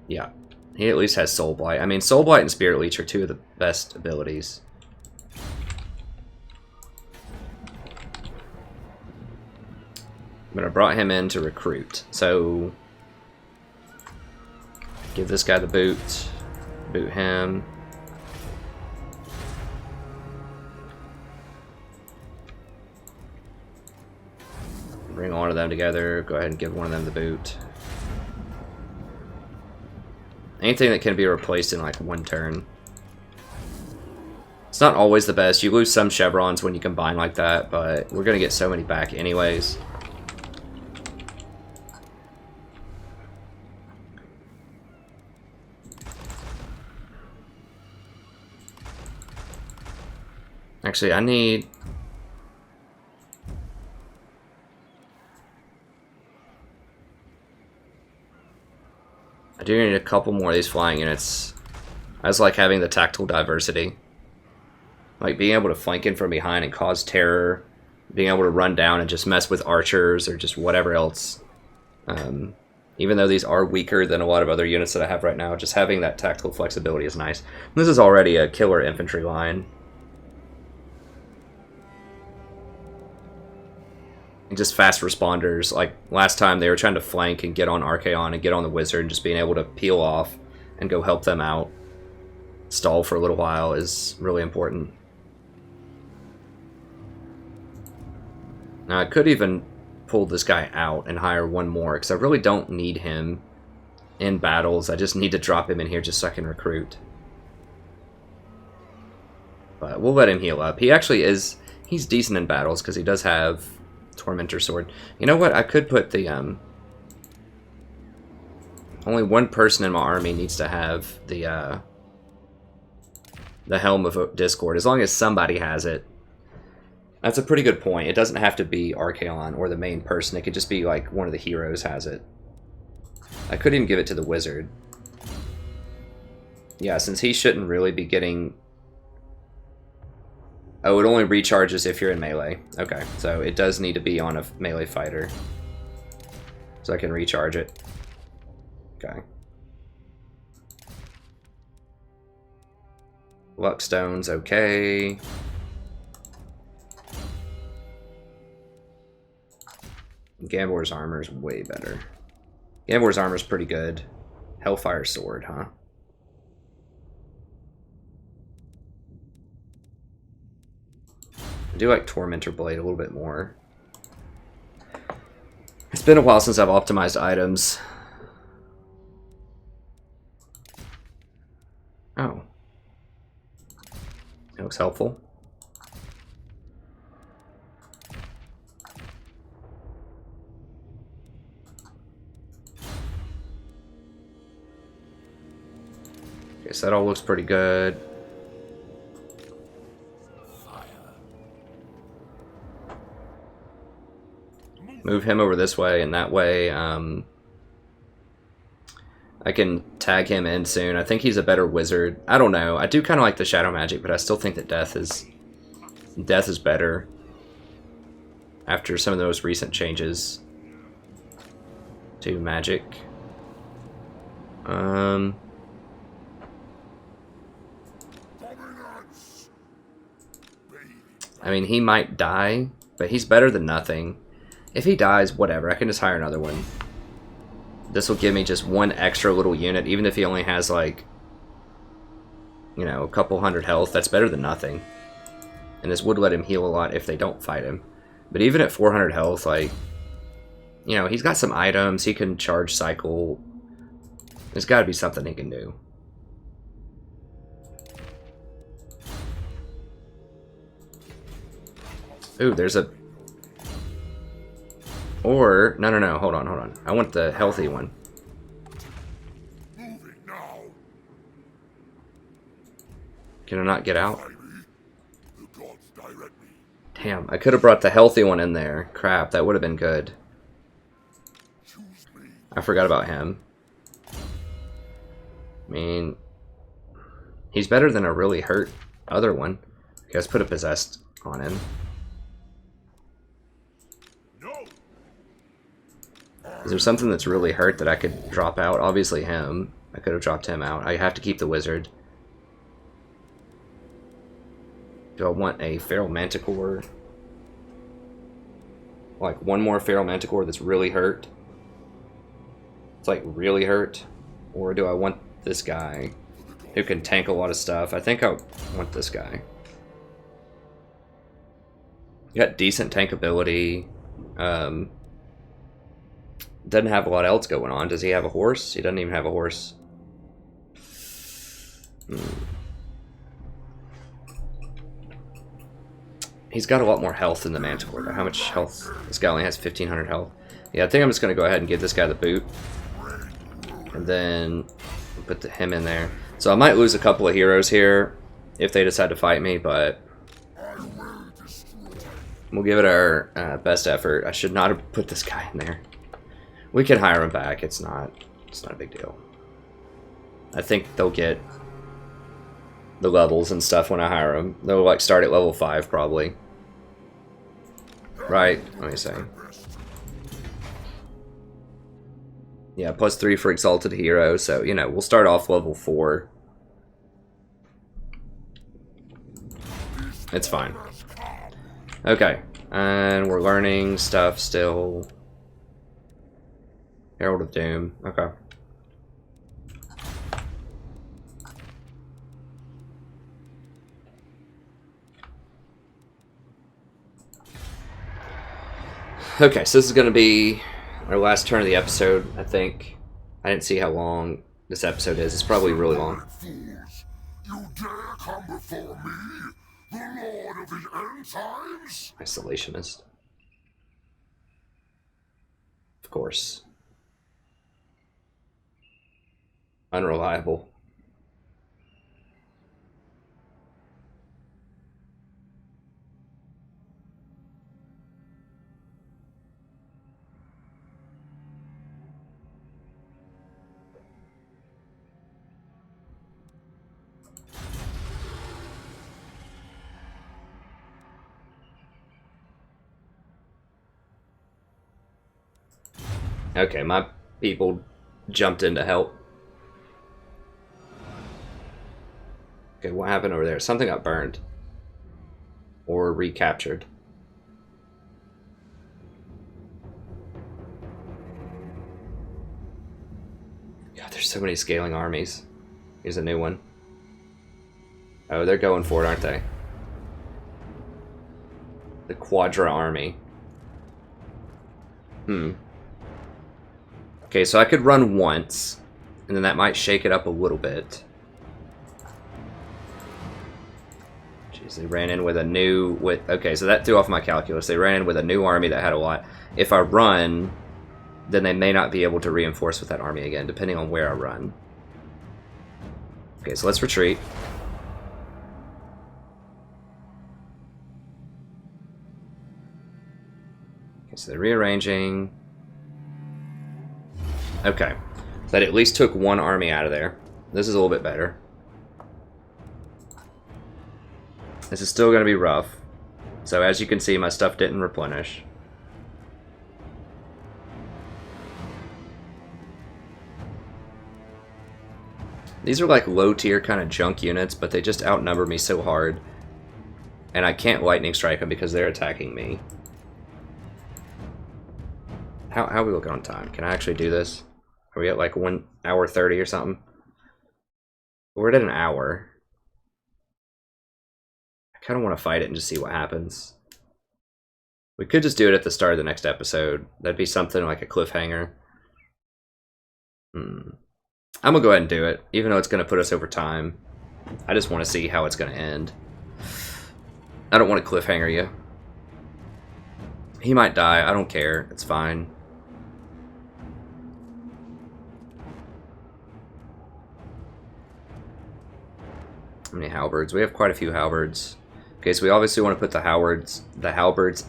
Yeah. He at least has Soul Blight. I mean, Soul Blight and Spirit Leech are two of the best abilities. But I brought him in to recruit. So give this guy the boot. Boot him. Bring one of them together. Go ahead and give one of them the boot. Anything that can be replaced in like one turn. It's not always the best. You lose some chevrons when you combine like that, but we're going to get so many back anyways. Actually, I need... I do need a couple more of these flying units. I just like having the tactical diversity. Like being able to flank in from behind and cause terror. Being able to run down and just mess with archers or just whatever else. Even though these are weaker than a lot of other units that I have right now, just having that tactical flexibility is nice. This is already a killer infantry line. Just fast responders. Like last time they were trying to flank and get on Archaon and get on the wizard, and just being able to peel off and go help them out, stall for a little while, is really important. Now I could even pull this guy out and hire one more, because I really don't need him in battles. I just need to drop him in here just so I can recruit. But we'll let him heal up. He actually is, he's decent in battles because he does have Tormentor Sword. You know what? I could put the only one person in my army needs to have the Helm of Discord. As long as somebody has it. That's a pretty good point. It doesn't have to be Archaon or the main person. It could just be like one of the heroes has it. I could even give it to the wizard. Yeah, since he shouldn't really be getting... Oh, it only recharges if you're in melee. Okay, so it does need to be on a melee fighter. So I can recharge it. Okay. Luckstone's okay. Gambor's armor is way better. Gambor's armor is pretty good. Hellfire Sword, huh? I do like Tormentor Blade a little bit more. It's been a while since I've optimized items. Oh. That looks helpful. Okay, so that all looks pretty good. Move him over this way, and that way I can tag him in soon. I think he's a better wizard. I don't know. I do kind of like the shadow magic, but I still think that death is better after some of those recent changes to magic. I mean, he might die, but he's better than nothing. If he dies, whatever. I can just hire another one. This will give me just one extra little unit, even if he only has, like, you know, a couple hundred health. That's better than nothing. And this would let him heal a lot if they don't fight him. But even at 400 health, like, you know, he's got some items. He can charge cycle. There's got to be something he can do. Ooh, there's a... Or... No, no, no. Hold on, hold on. I want the healthy one. Moving now. Can I not get out? Maybe. The gods direct me. Damn, I could have brought the healthy one in there. Crap, that would have been good. Choose me. I forgot about him. I mean... He's better than a really hurt other one. Okay, let's put a possessed on him. No. Is there something that's really hurt that I could drop out? Obviously him. I could have dropped him out. I have to keep the wizard. Do I want a feral manticore? Like one more feral manticore that's really hurt? It's like really hurt? Or do I want this guy who can tank a lot of stuff? I think I want this guy. Got decent tank ability. Doesn't have a lot else going on. Does he have a horse? He doesn't even have a horse. He's got a lot more health than the Manticore, though. How much health? This guy only has 1,500 health. Yeah, I think I'm just going to go ahead and give this guy the boot. And then put him in there. So I might lose a couple of heroes here if they decide to fight me, but we'll give it our best effort. I should not have put this guy in there. We can hire him back. It's not a big deal. I think they'll get the levels and stuff when I hire them. They'll like start at level 5 probably. Right, let me see. Yeah, +3 for Exalted Hero, so, you know, we'll start off level 4. It's fine. Okay, and we're learning stuff still. Herald of Doom, okay. Okay, so this is going to be our last turn of the episode, I think. I didn't see how long this episode is. It's probably really long. Fools, you dare come before me, the Lord of the End Times? Isolationist. Of course. Unreliable. Okay, my people jumped in to help. Okay, what happened over there? Something got burned. Or recaptured. God, there's so many scaling armies. Here's a new one. Oh, they're going for it, aren't they? The Quadra army. Okay, so I could run once, and then that might shake it up a little bit. Jeez, they ran in with a new... Okay, so that threw off my calculus. They ran in with a new army that had a lot. If I run, then they may not be able to reinforce with that army again, depending on where I run. Okay, so let's retreat. Okay, so they're rearranging... Okay, that at least took one army out of there. This is a little bit better. This is still going to be rough. So as you can see, my stuff didn't replenish. These are like low tier kind of junk units, but they just outnumber me so hard. And I can't lightning strike them because they're attacking me. How are we looking on time? Can I actually do this? Are we at like 1 hour 30 or something? We're at an hour. I kind of want to fight it and just see what happens. We could just do it at the start of the next episode. That'd be something like a cliffhanger. I'm gonna go ahead and do it, even though it's gonna put us over time. I just want to see how it's gonna end. I don't want to cliffhanger you. He might die. I don't care. It's fine. How many halberds? We have quite a few halberds. Okay, so we obviously want to put the halberds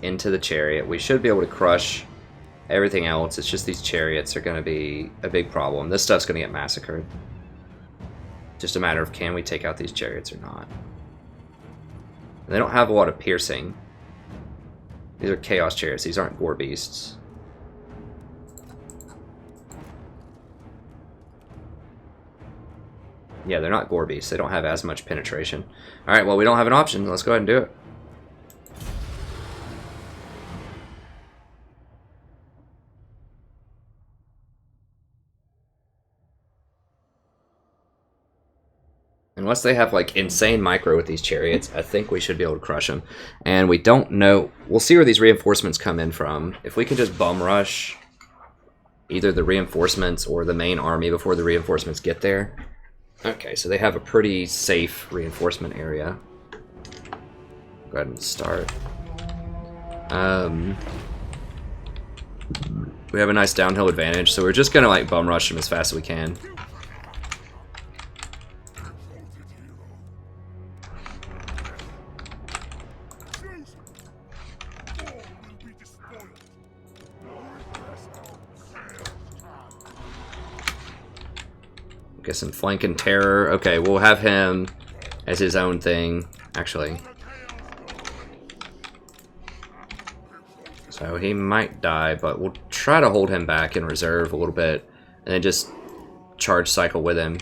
into the chariot. We should be able to crush everything else. It's just these chariots are going to be a big problem. This stuff's going to get massacred. Just a matter of can we take out these chariots or not. And they don't have a lot of piercing. These are chaos chariots. These aren't gore beasts. Yeah, they're not gore beasts. They don't have as much penetration. Alright, well, we don't have an option. Let's go ahead and do it. Unless they have, like, insane micro with these chariots, I think we should be able to crush them. And we don't know... We'll see where these reinforcements come in from. If we can just bum rush either the reinforcements or the main army before the reinforcements get there... Okay, so they have a pretty safe reinforcement area. Go ahead and start. We have a nice downhill advantage, so we're just gonna like bum rush them as fast as we can. Get some flanking terror. Okay, we'll have him as his own thing, actually. So he might die, but we'll try to hold him back in reserve a little bit, and then just charge cycle with him.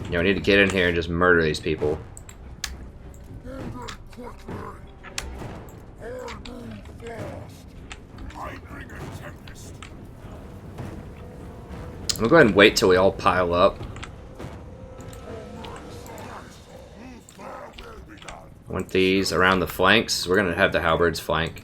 You know, we need to get in here and just murder these people. I'm gonna go ahead and wait till we all pile up. I want these around the flanks. We're gonna have the halberds flank.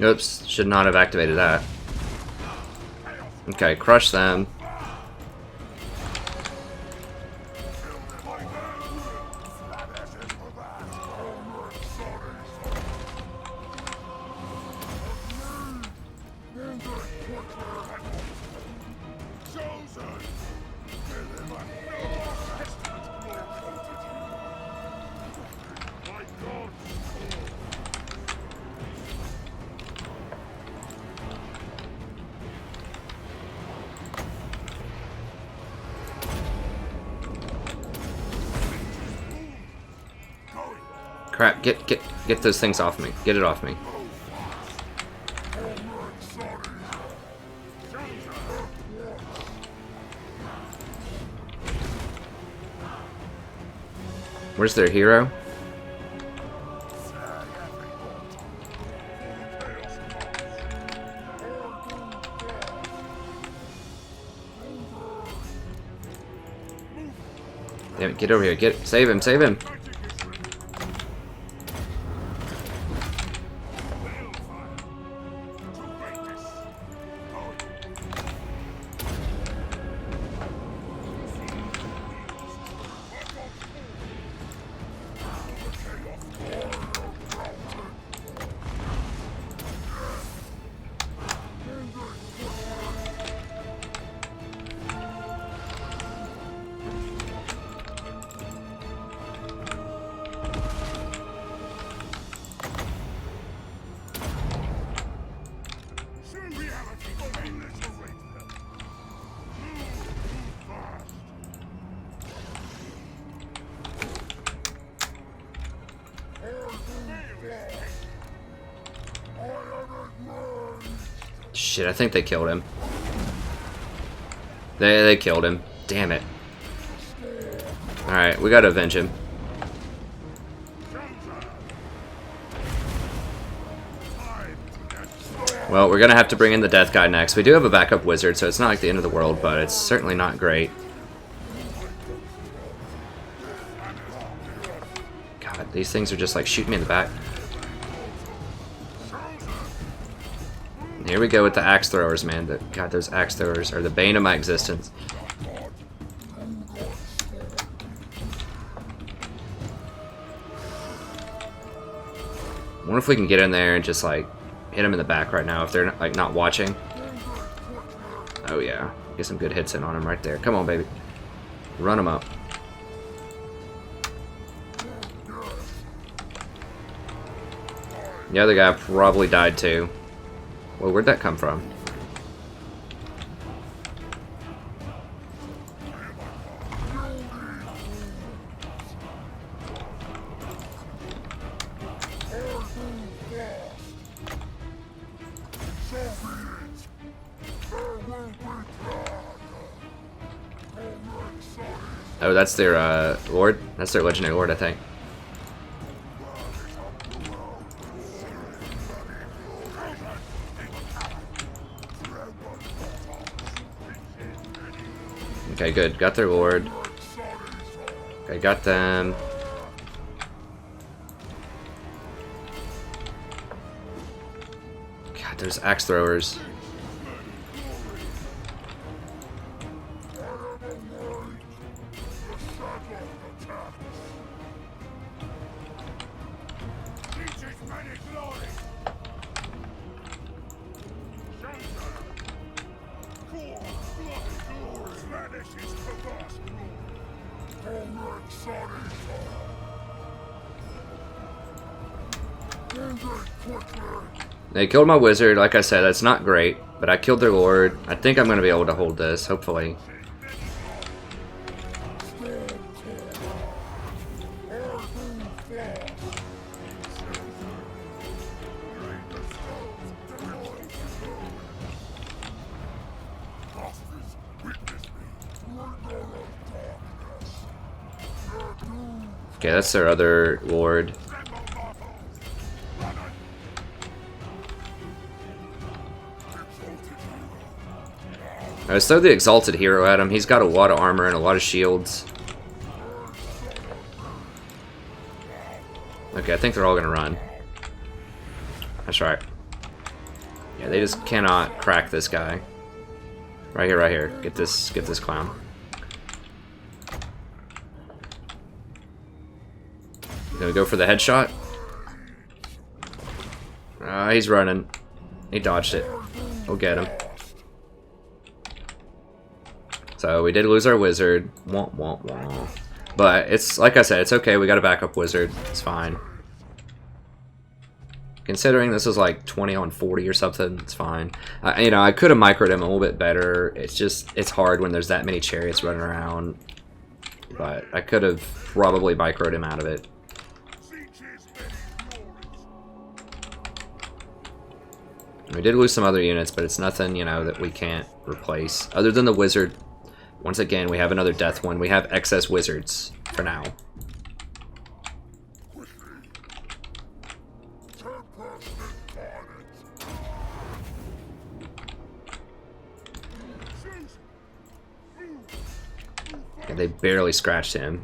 Oops, should not have activated that. Okay, crush them. Crap, get those things off me. Get it off me. Where's their hero? Damn it, get over here. Save him, save him. Shit, I think they killed him. They killed him. Damn it. Alright, we gotta avenge him. Well, we're gonna have to bring in the death guy next. We do have a backup wizard, so it's not like the end of the world, but it's certainly not great. God, these things are just like shooting me in the back. Here we go with the axe throwers, man. God, those axe throwers are the bane of my existence. I wonder if we can get in there and just like hit them in the back right now if they're like not watching. Oh yeah, get some good hits in on him right there. Come on, baby, run him up. The other guy probably died too. Well, where'd that come from? Oh, that's their lord? That's their legendary lord, I think. Okay, good. Got their lord. Okay, got them. God, there's axe throwers. They killed my wizard. Like I said, that's not great, but I killed their lord. I think I'm going to be able to hold this, hopefully. Okay, that's their other lord. Let's throw the Exalted Hero at him. He's got a lot of armor and a lot of shields. Okay, I think they're all gonna run. That's right. Yeah, they just cannot crack this guy. Right here, right here. Get this clown. Gonna go for the headshot. He's running. He dodged it. We'll get him. So we did lose our wizard. Wah, wah, wah. But it's, like I said, it's okay. We got a backup wizard. It's fine. Considering this is like 20 on 40 or something, it's fine. You know, I could have microed him a little bit better. It's just, it's hard when there's that many chariots running around. But I could have probably microed him out of it. We did lose some other units, but it's nothing, you know, that we can't replace. Other than the wizard. Once again, we have another death one. We have excess wizards for now. And they barely scratched him.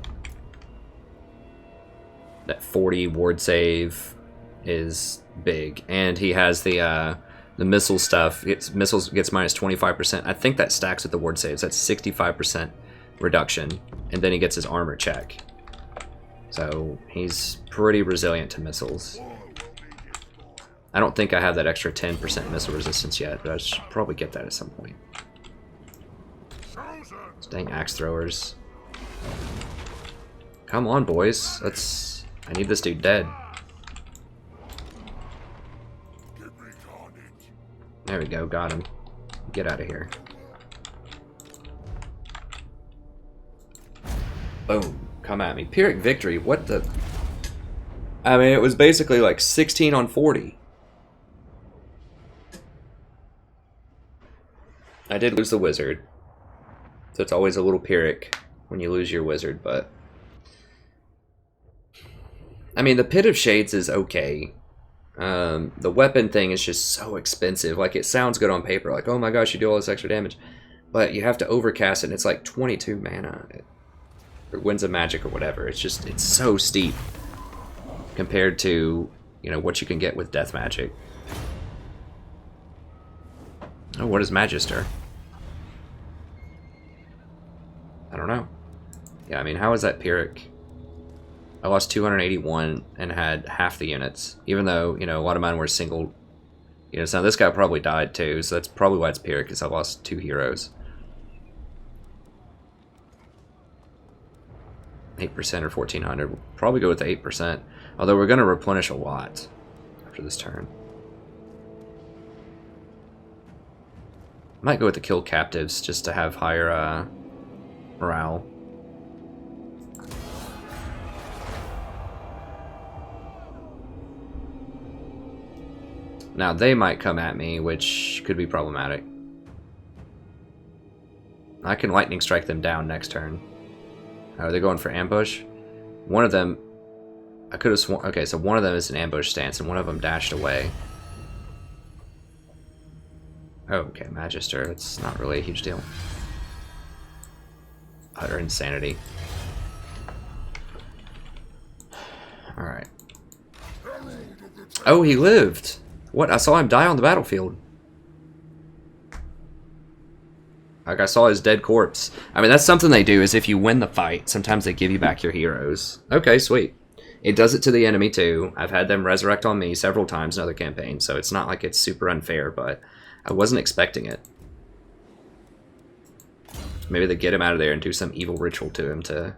That 40 ward save is big, and he has the missile stuff. Missiles gets minus 25%. I think that stacks with the ward saves. That's 65% reduction, and then he gets his armor check. So he's pretty resilient to missiles. I don't think I have that extra 10% missile resistance yet, but I should probably get that at some point. Those dang axe throwers. Come on, boys. I need this dude dead. There we go, got him. Get out of here. Boom. Come at me. Pyrrhic victory. What the... I mean, it was basically like 16 on 40. I did lose the wizard. So it's always a little Pyrrhic when you lose your wizard, but... I mean, the Pit of Shades is okay. The weapon thing is just so expensive. Like, it sounds good on paper. Like, oh my gosh, you do all this extra damage. But you have to overcast it, and it's like 22 mana. Or Winds of Magic or whatever. It's just, it's so steep. Compared to, you know, what you can get with Death Magic. Oh, what is Magister? I don't know. Yeah, I mean, how is that Pyrrhic? I lost 281 and had half the units. Even though, you know, a lot of mine were single units. Now, this guy probably died too, so that's probably why it's Pyrrhic, because I lost 2 heroes. 8% or 1400. We'll probably go with the 8%. Although we're going to replenish a lot after this turn. Might go with the kill captives just to have higher morale. Now they might come at me, which could be problematic. I can lightning strike them down next turn. Are they going for ambush? One of them, I could have sworn. Okay, so one of them is an ambush stance, and one of them dashed away. Oh, okay, Magister. It's not really a huge deal. Utter insanity. Alright. Oh, he lived! What? I saw him die on the battlefield. Like, I saw his dead corpse. I mean, that's something they do, is if you win the fight, sometimes they give you back your heroes. Okay, sweet. It does it to the enemy, too. I've had them resurrect on me several times in other campaigns, so it's not like it's super unfair, but I wasn't expecting it. Maybe they get him out of there and do some evil ritual to him to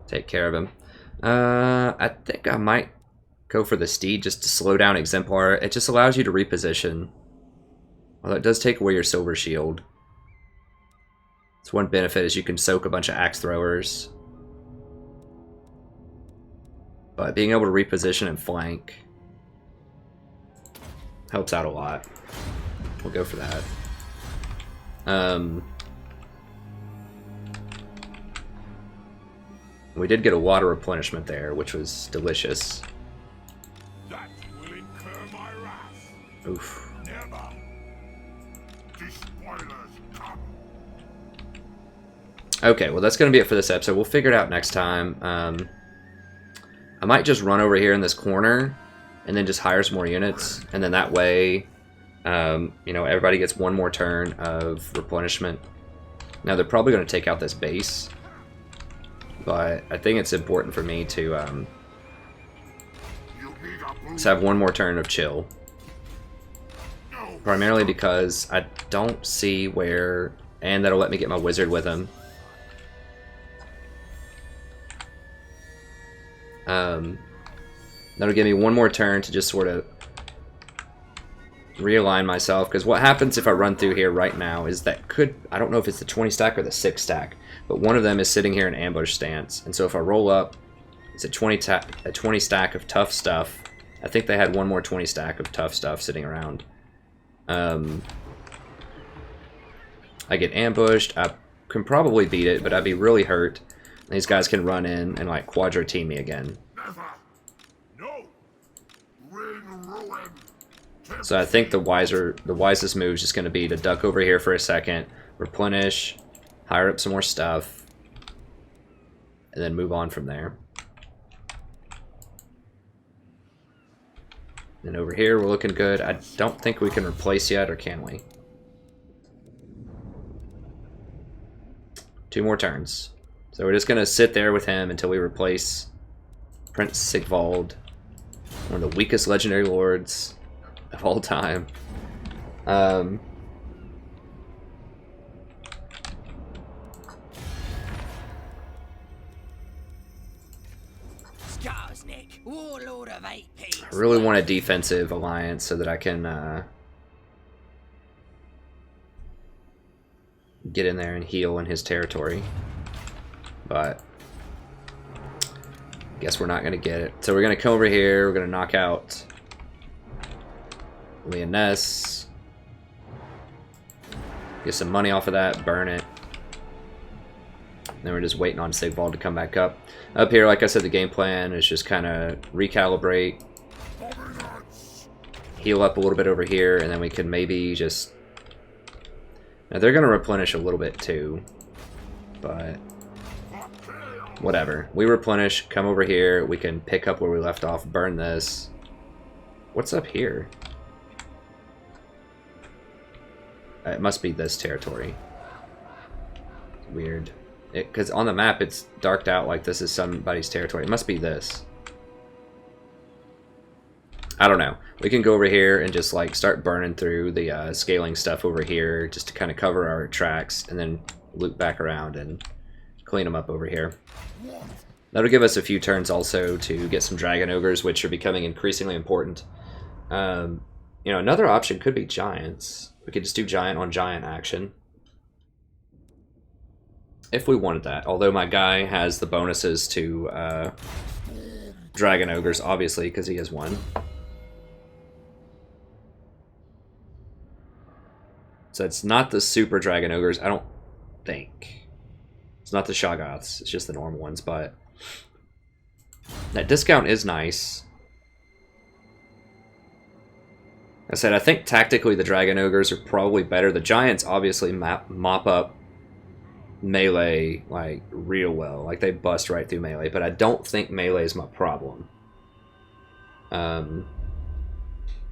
take care of him. I think I might go for the Steed just to slow down Exemplar. It just allows you to reposition. Although it does take away your Silver Shield. It's one benefit is you can soak a bunch of axe throwers. But being able to reposition and flank helps out a lot. We'll go for that. We did get a water replenishment there, which was delicious. That will incur my wrath. Oof. Never. The spoilers come. Okay, well that's going to be it for this episode. We'll figure it out next time. I might just run over here in this corner and then just hire some more units. And then that way, you know, everybody gets one more turn of replenishment. Now they're probably going to take out this base. But I think it's important for me to just have one more turn of chill. Primarily because I don't see where... And that'll let me get my wizard with him. That'll give me one more turn to just sort of realign myself, because what happens if I run through here right now is that could... I don't know if it's the 20 stack or the 6 stack, but one of them is sitting here in ambush stance, and so if I roll up, it's a 20 stack of tough stuff. I think they had one more 20 stack of tough stuff sitting around. I get ambushed. I can probably beat it, but I'd be really hurt. These guys can run in and like quadra team me again. Never. No. Ring ruin. So I think the wisest move is just going to be to duck over here for a second, replenish, hire up some more stuff, and then move on from there. And over here we're looking good. I don't think we can replace yet, or can we? 2 more turns. So we're just going to sit there with him until we replace Prince Sigvald, one of the weakest legendary lords of all time. Scarsnick, warlord of 8 pigs. I really want a defensive alliance so that I can get in there and heal in his territory. But guess we're not going to get it. So we're going to come over here. We're going to knock out Leoness. Get some money off of that, burn it. Then we're just waiting on Sigvald to come back up. Up here, like I said, the game plan is just kind of recalibrate, heal up a little bit over here, and then we can maybe just... Now they're going to replenish a little bit too, but whatever. We replenish, come over here, we can pick up where we left off, burn this. What's up here? It must be this territory. Weird. Because on the map it's darked out like this is somebody's territory. It must be this. I don't know. We can go over here and just like start burning through the scaling stuff over here just to kind of cover our tracks, and then loop back around and clean them up over here. That'll give us a few turns also to get some dragon ogres, which are becoming increasingly important. You know, another option could be giants. We could just do giant on giant action. If we wanted that, although my guy has the bonuses to dragon ogres, obviously, because he has one. So it's not the super dragon ogres, I don't think. It's not the Shoggoths, it's just the normal ones, but that discount is nice. I said, I think tactically the dragon ogres are probably better. The giants obviously mop up melee like real well, like they bust right through melee, but I don't think melee is my problem.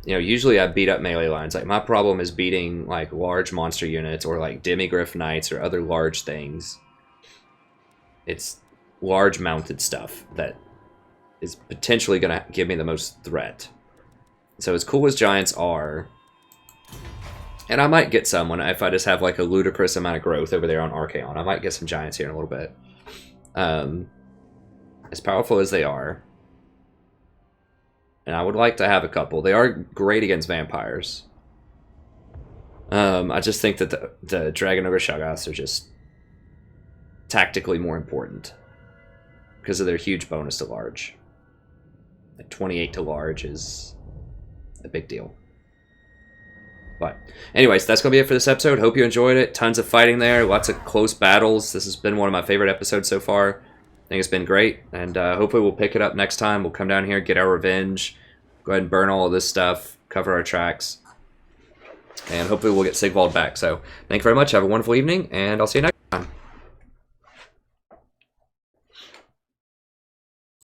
You know, usually I beat up melee lines. Like my problem is beating like large monster units or like demigryph knights or other large things. It's large mounted stuff that is potentially gonna give me the most threat. So as cool as giants are, and I might get some if I just have like a ludicrous amount of growth over there on Archaon. I might get some giants here in a little bit. As powerful as they are, and I would like to have a couple. They are great against vampires. I just think that the Dragon Ogre Shoggoths are just tactically more important because of their huge bonus to large. Like 28 to large is a big deal. But anyways, that's going to be it for this episode. Hope you enjoyed it. Tons of fighting there. Lots of close battles. This has been one of my favorite episodes so far. I think it's been great. And hopefully we'll pick it up next time. We'll come down here, get our revenge. Go ahead and burn all of this stuff. Cover our tracks. And hopefully we'll get Sigvald back. So thank you very much. Have a wonderful evening. And I'll see you next time.